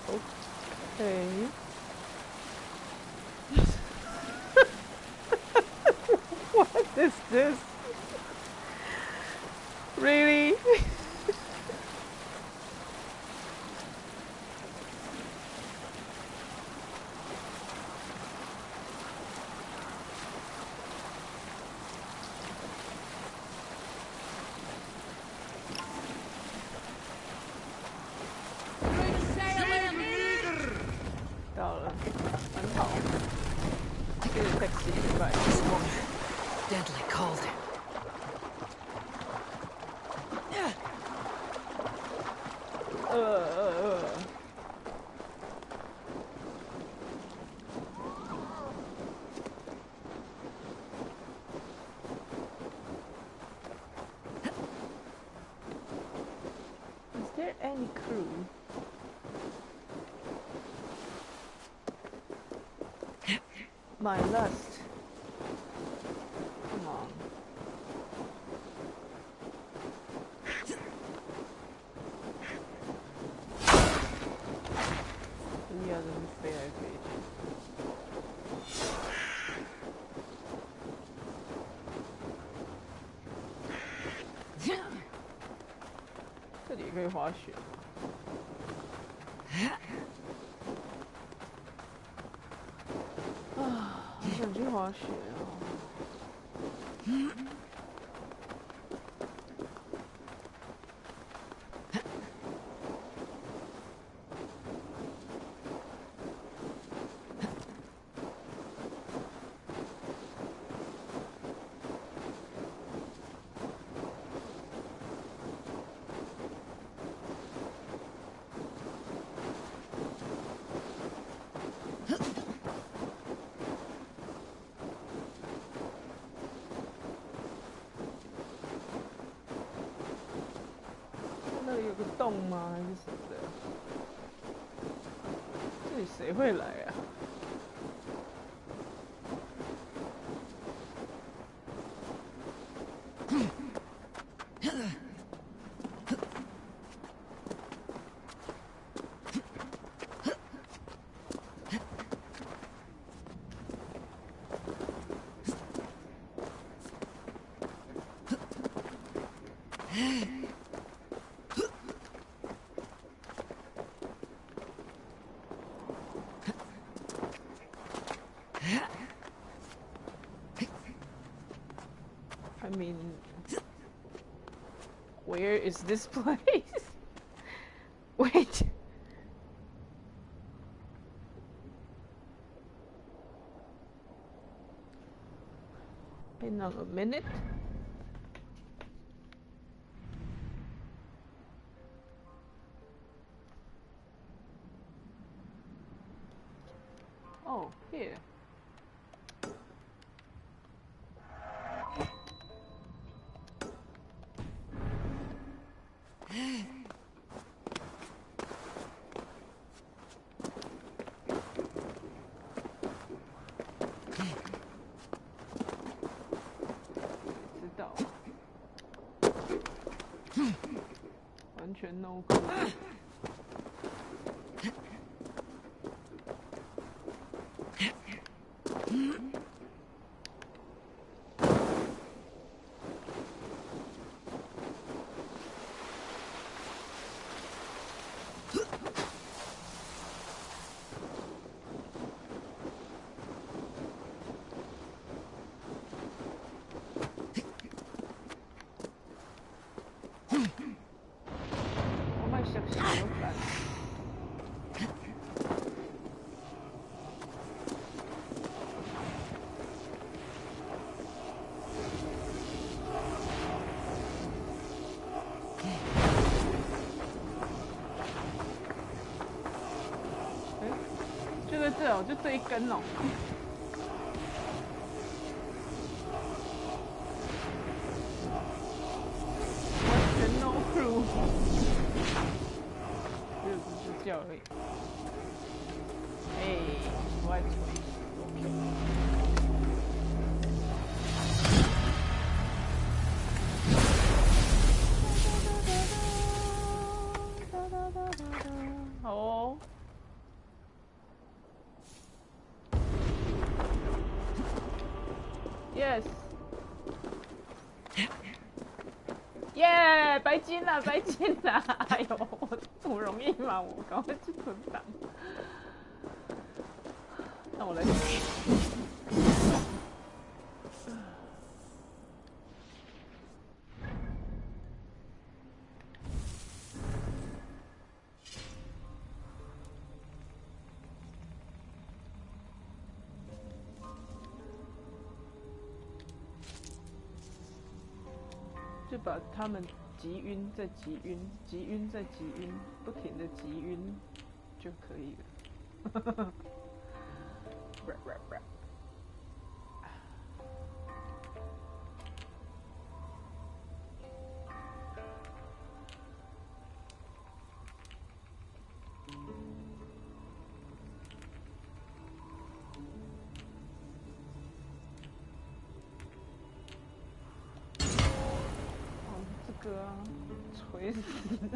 OK。What is this? Really? Deadly cold. Is there any crew? My lust. Come on. We are the fair page. 这里可以滑雪。啊，好想去滑雪哦。那里有个洞吗？还是什么的？这里谁会来啊？I mean, where is this place? Wait. In a minute? Oh, here. No clue.就这一根哦。完全 no clue， 只是叫而已。哎，我好哦。Yes。耶，白金了，白金了！哎呦，我不容易嘛，我赶快去存档。那我来。就把他们击晕，再击晕，击晕再击晕，不停的击晕就可以了。锤死你！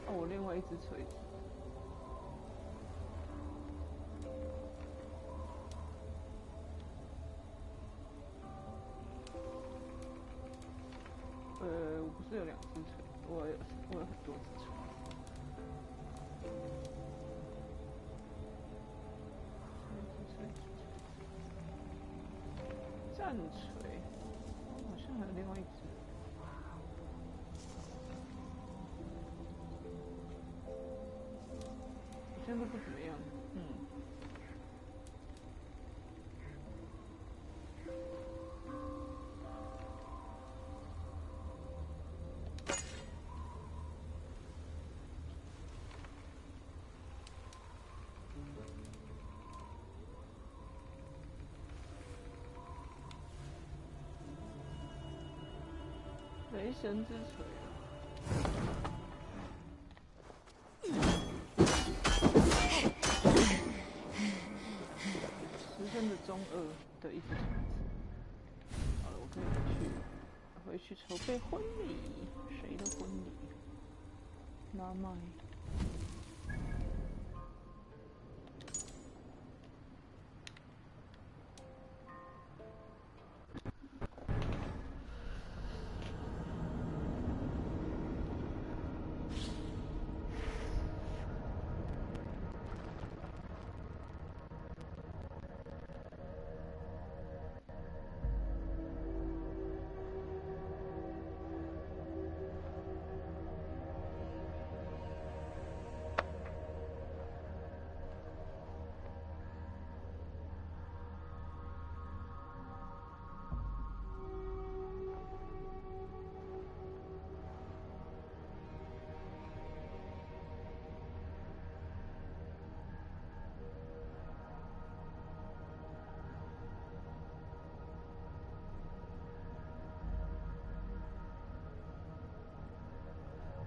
哦，我另外一只锤子。我不是有2只锤，我有很多只锤。战锤，好像还有另外一只。好像都不怎么样。雷神之锤10分的中2的一只锤子。好了，我可以回去筹备婚礼，谁的婚礼？妈妈。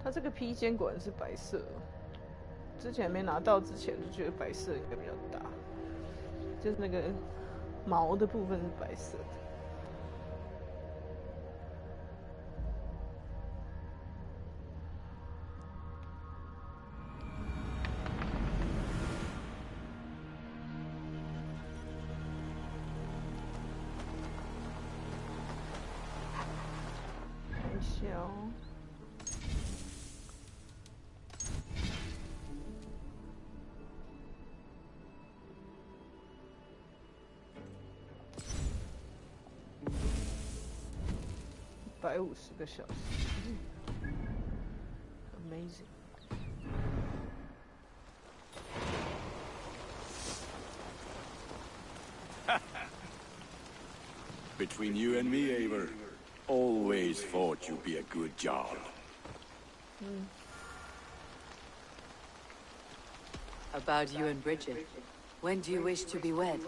它这个披肩果然是白色，之前没拿到之前就觉得白色应该比较大，就是那个毛的部分是白色的。看一下哦。150个小时 ，amazing。Between you and me, Eivor, always thought you'd be a good jarl. About you and Bridget, when do you wish to be wed?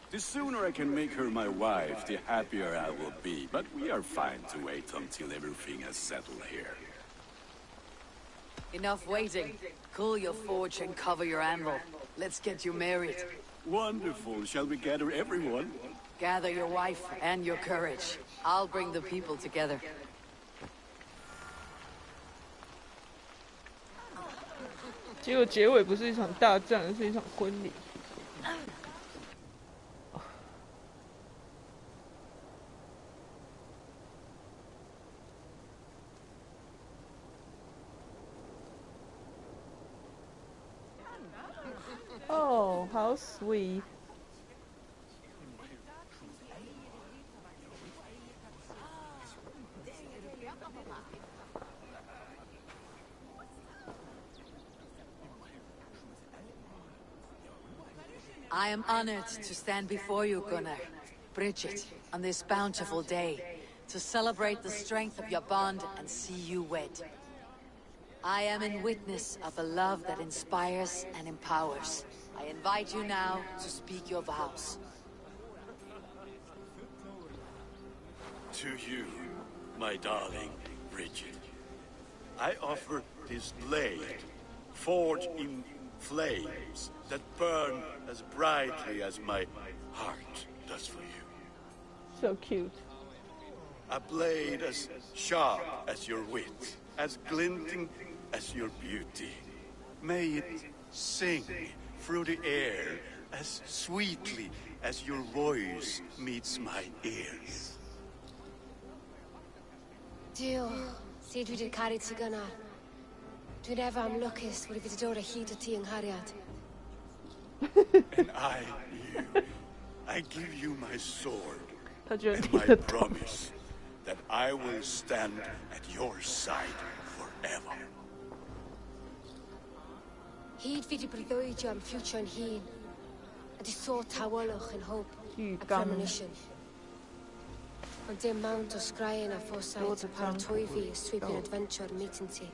The sooner I can make her my wife, the happier I will be. But we are fine to wait until everything has settled here. Enough waiting. Cool your forge and cover your anvil. Let's get you married. Wonderful. Shall we gather everyone? Gather your wife and your courage. I'll bring the people together. 结果结尾不是一场大战，而是一场婚礼。Oh, how sweet. I am honored to stand before you, Gunnar, Bridget, on this bountiful day, to celebrate the strength of your bond and see you wed. I am in witness of a love that inspires and empowers. I invite you now to speak your vows. To you, my darling Bridget, I offer this blade, forged in flames that burn as brightly as my heart does for you. So cute. A blade as sharp as your wit, as glinting as your beauty. May it sing through the air as sweetly as your voice meets my ears. Dio, syd dwi 'di caru ti Gunnar. Dwi'n efo am lwcus wedi wedi dod o hyd o ti yng nghariad. And I give you my sword and my promise that I will stand at your side forever. Hyd fi 'di breuddwydio am ffiwtio'n hun, a di sôn tawolwch yn hope a premonition. Ond dim mount o sgraen a foresight a paratoi fi sweeping adventure meeting ti.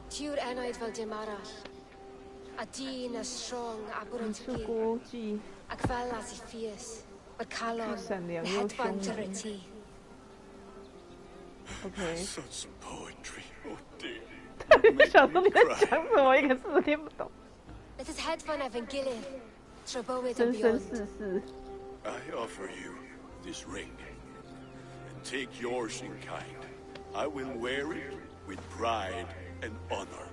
Tiw'r enaid fel dim arall, a dyn as strong a bwrantigi, ac fel as I fierce, mae'r calon, y hedfan dyr ti. Okay. Such some poetry, oh dear. 想说你在讲什么，一个字都听不懂。Let us hedfan efo'n gilydd, tro bywyd and and beyond. I offer you this ring, and take yours in kind. I will wear it with pride and honor,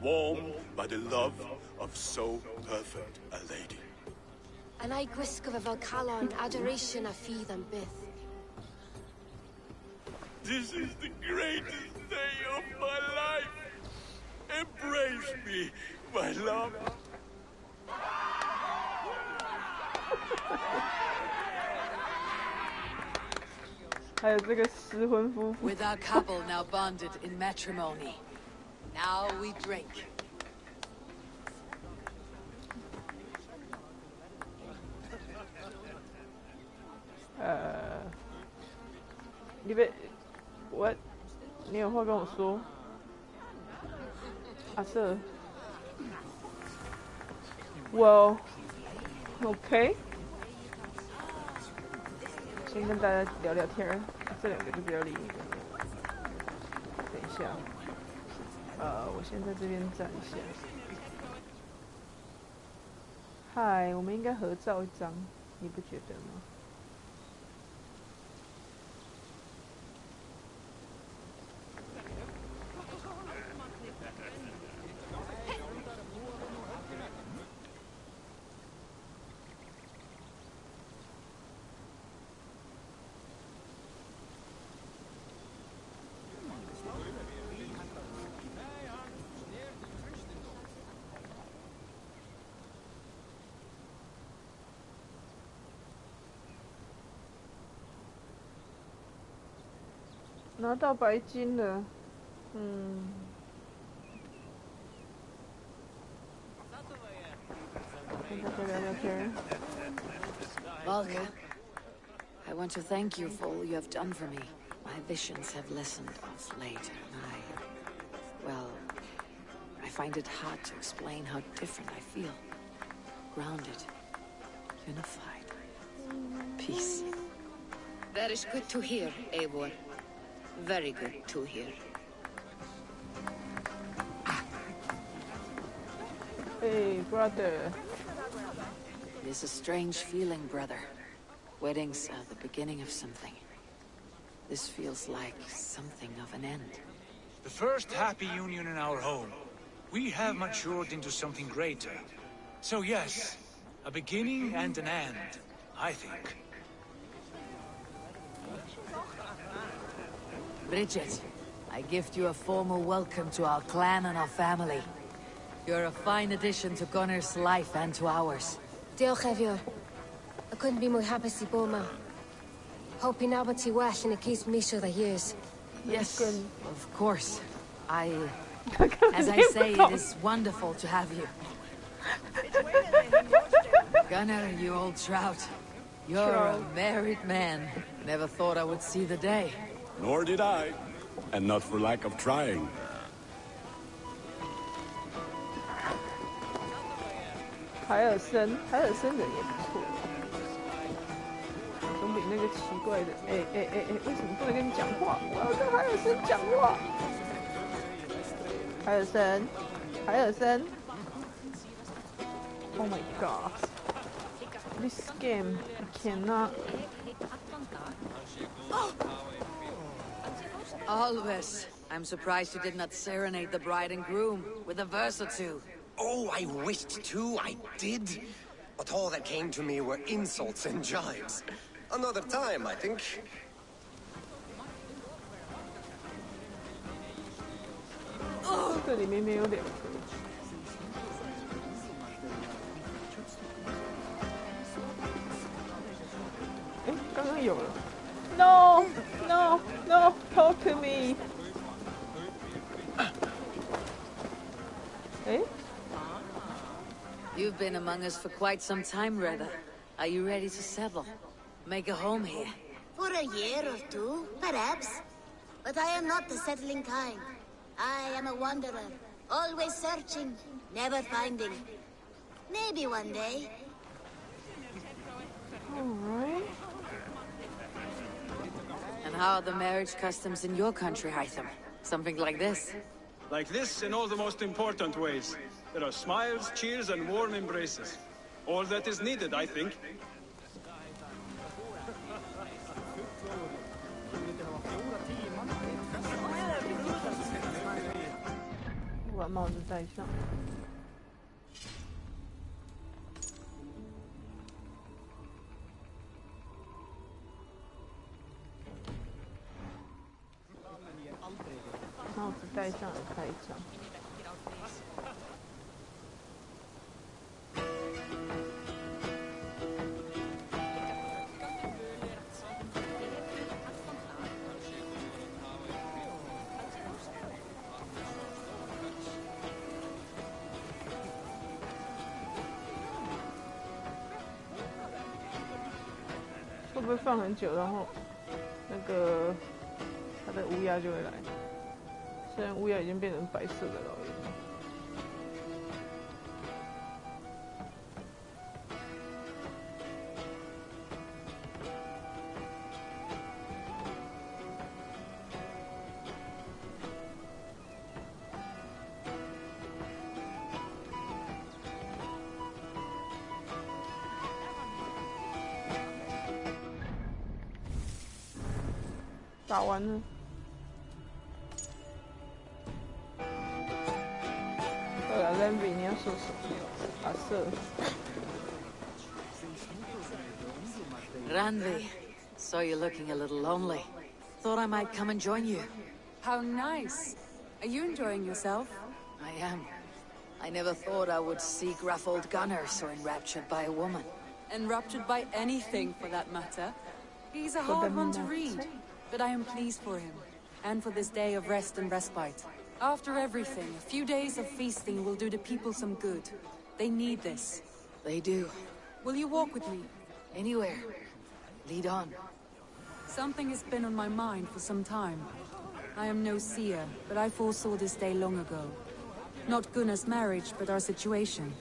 warmed by the love of so perfect a lady. And I gwisgo fe fel calon, adoration a ffydd am byth. This is the greatest day of my life. Embrace me, my love. With our couple now bonded in matrimony, now we drink. What? 你有话跟我说？阿瑟。Well, okay. 先跟大家聊聊天儿，这两个就不要理你们。等一下，我先在这边站一下。嗨，我们应该合照一张，你不觉得吗？拿到白金了，跟大家聊聊天。Valka, I want to thank you for all you have done for me. My visions have lessened of late, and I find it hard to explain how different I feel. Grounded, unified, peace. That is good to hear, Eivor. Very good to hear. Hey, brother. It is a strange feeling, brother. Weddings are the beginning of something. This feels like something of an end. The first happy union in our home. We have matured into something greater. So yes, a beginning and an end, I think. Bridget, I gift you a formal welcome to our clan and our family. You're a fine addition to Gunnar's life and to ours. Diolch Evior. I couldn't be more happy to Boma. Hoping now but well in a case Misha the years. Yes, of course. As I say, it is wonderful to have you. Gunnar, you old trout. You're a married man. Never thought I would see the day. Nor did I. And not for lack of trying. 海尔森人也不错，总比那个奇怪的，为什么不能跟你讲话？我要跟海尔森讲话。海尔森 ，Oh my God, this game I cannot. Always. I'm surprised you did not serenade the bride and groom with a verse or two. Oh, I wished to, I did. But all that came to me were insults and jibes. Another time, I think. 这里面有2个。刚刚有了。No, no, no! Talk to me. 哎。 You've been among us for quite some time, Reda. Are you ready to settle? Make a home here? For a year or two, perhaps. But I am not the settling kind. I am a wanderer, always searching, never finding. Maybe one day. Alright. And how are the marriage customs in your country, Hytham? Something like this? Like this in all the most important ways. There are smiles, cheers, and warm embraces. All that is needed, I think. 把帽子戴上。帽子戴上了，开张。会不会放很久，然后那个它的乌鸦就会来？虽然乌鸦已经变成白色的了。打完了。对了 ，Lamby， 你要说什么？阿瑟。Ranvi, saw you looking a little lonely. Thought I might come and join you. How nice. Are you enjoying yourself? I am. I never thought I would see gruff old Gunnar so enraptured by a woman. Enraptured by anything, for that matter. He's a hard one to read. But I am pleased for him, and for this day of rest and respite. After everything, a few days of feasting will do the people some good. They need this. They do. Will you walk with me? Anywhere. Lead on. Something has been on my mind for some time. I am no seer, but I foresaw this day long ago. Not Gunnar's marriage, but our situation.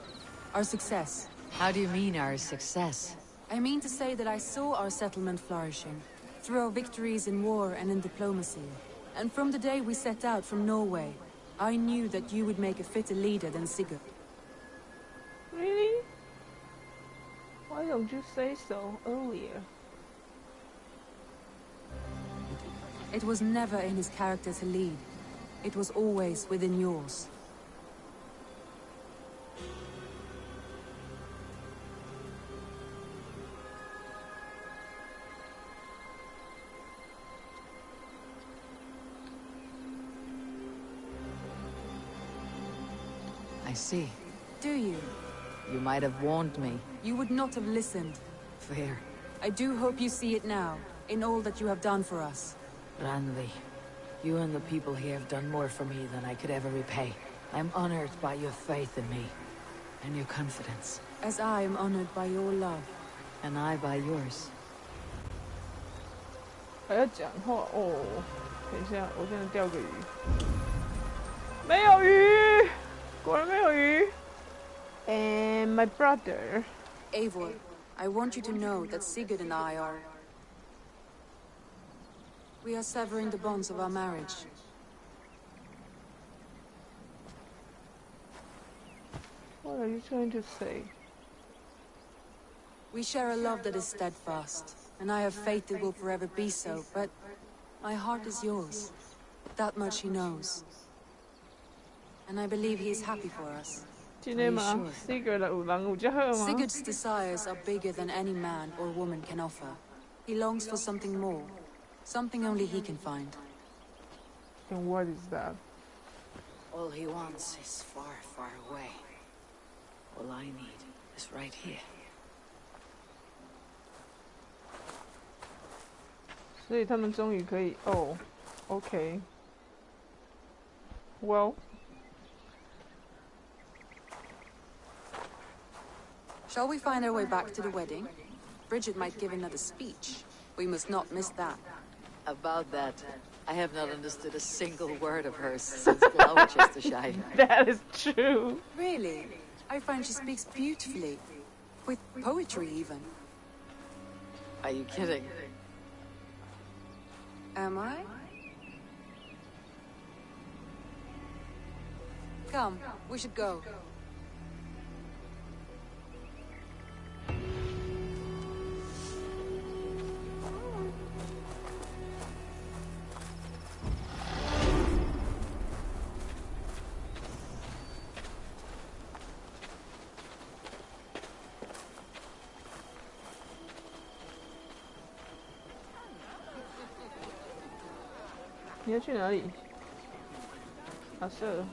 Our success. How do you mean, our success? I mean to say that I saw our settlement flourishing. Through our victories in war and in diplomacy. And from the day we set out from Norway, I knew that you would make a fitter leader than Sigurd. Really? Why don't you say so earlier? It was never in his character to lead. It was always within yours. I see. Do you? You might have warned me. You would not have listened. Fair. I do hope you see it now, in all that you have done for us. Ranvi, you and the people here have done more for me than I could ever repay. I'm honored by your faith in me, and your confidence. As I am honored by your love. And I by yours. 还要讲话哦！等一下，我现在钓个鱼。没有鱼，果然没有鱼。And my brother. Eivor, I want you to know that Sigurd and I are... We are severing the bonds of our marriage. What are you trying to say? We share a love that is steadfast, and I have faith it will forever be so, but my heart is yours. That much he knows. And I believe he is happy for us. Sigurd's desires are bigger than any man or woman can offer. He longs for something more, something only he can find. And what is that? All he wants is far, far away. All I need is right here. 所以他们终于可以哦 ，OK。Well. Shall we find our way back to the wedding? Bridget might give another speech. We must not miss that. About that, I have not understood a single word of hers since Gloucestershire. That is true. Really? I find she speaks beautifully. With poetry, even. Are you kidding? Am I? Come, we should go. 你要去哪里？啊，是。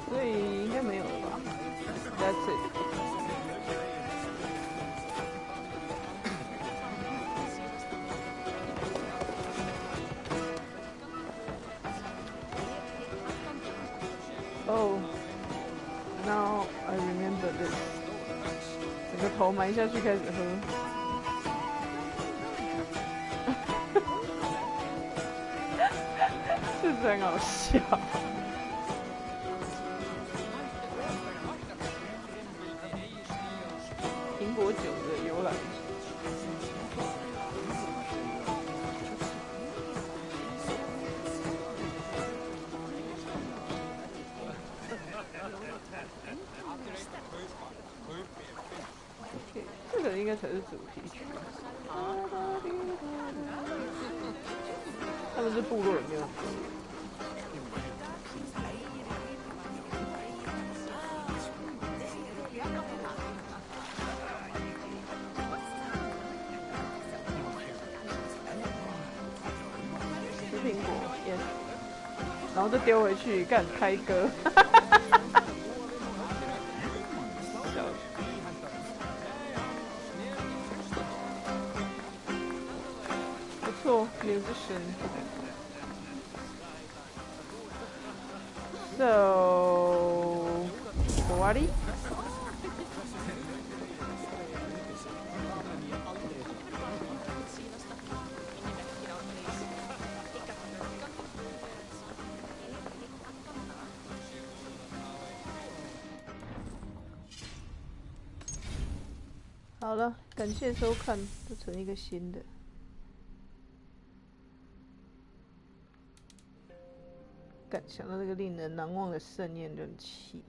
所以应该没有了吧 ？That's it. Oh, now I remember this. 整个头埋下去开始喝，是不是很好笑？苹果酒的由来。这个应该才是主题曲。他们是部落里面的。吃苹果 ，yes， 然后就丢回去，干开歌。musician. So,終わり？好了，感谢收看，再存一个新的。想到这个令人难忘的盛宴，就很气。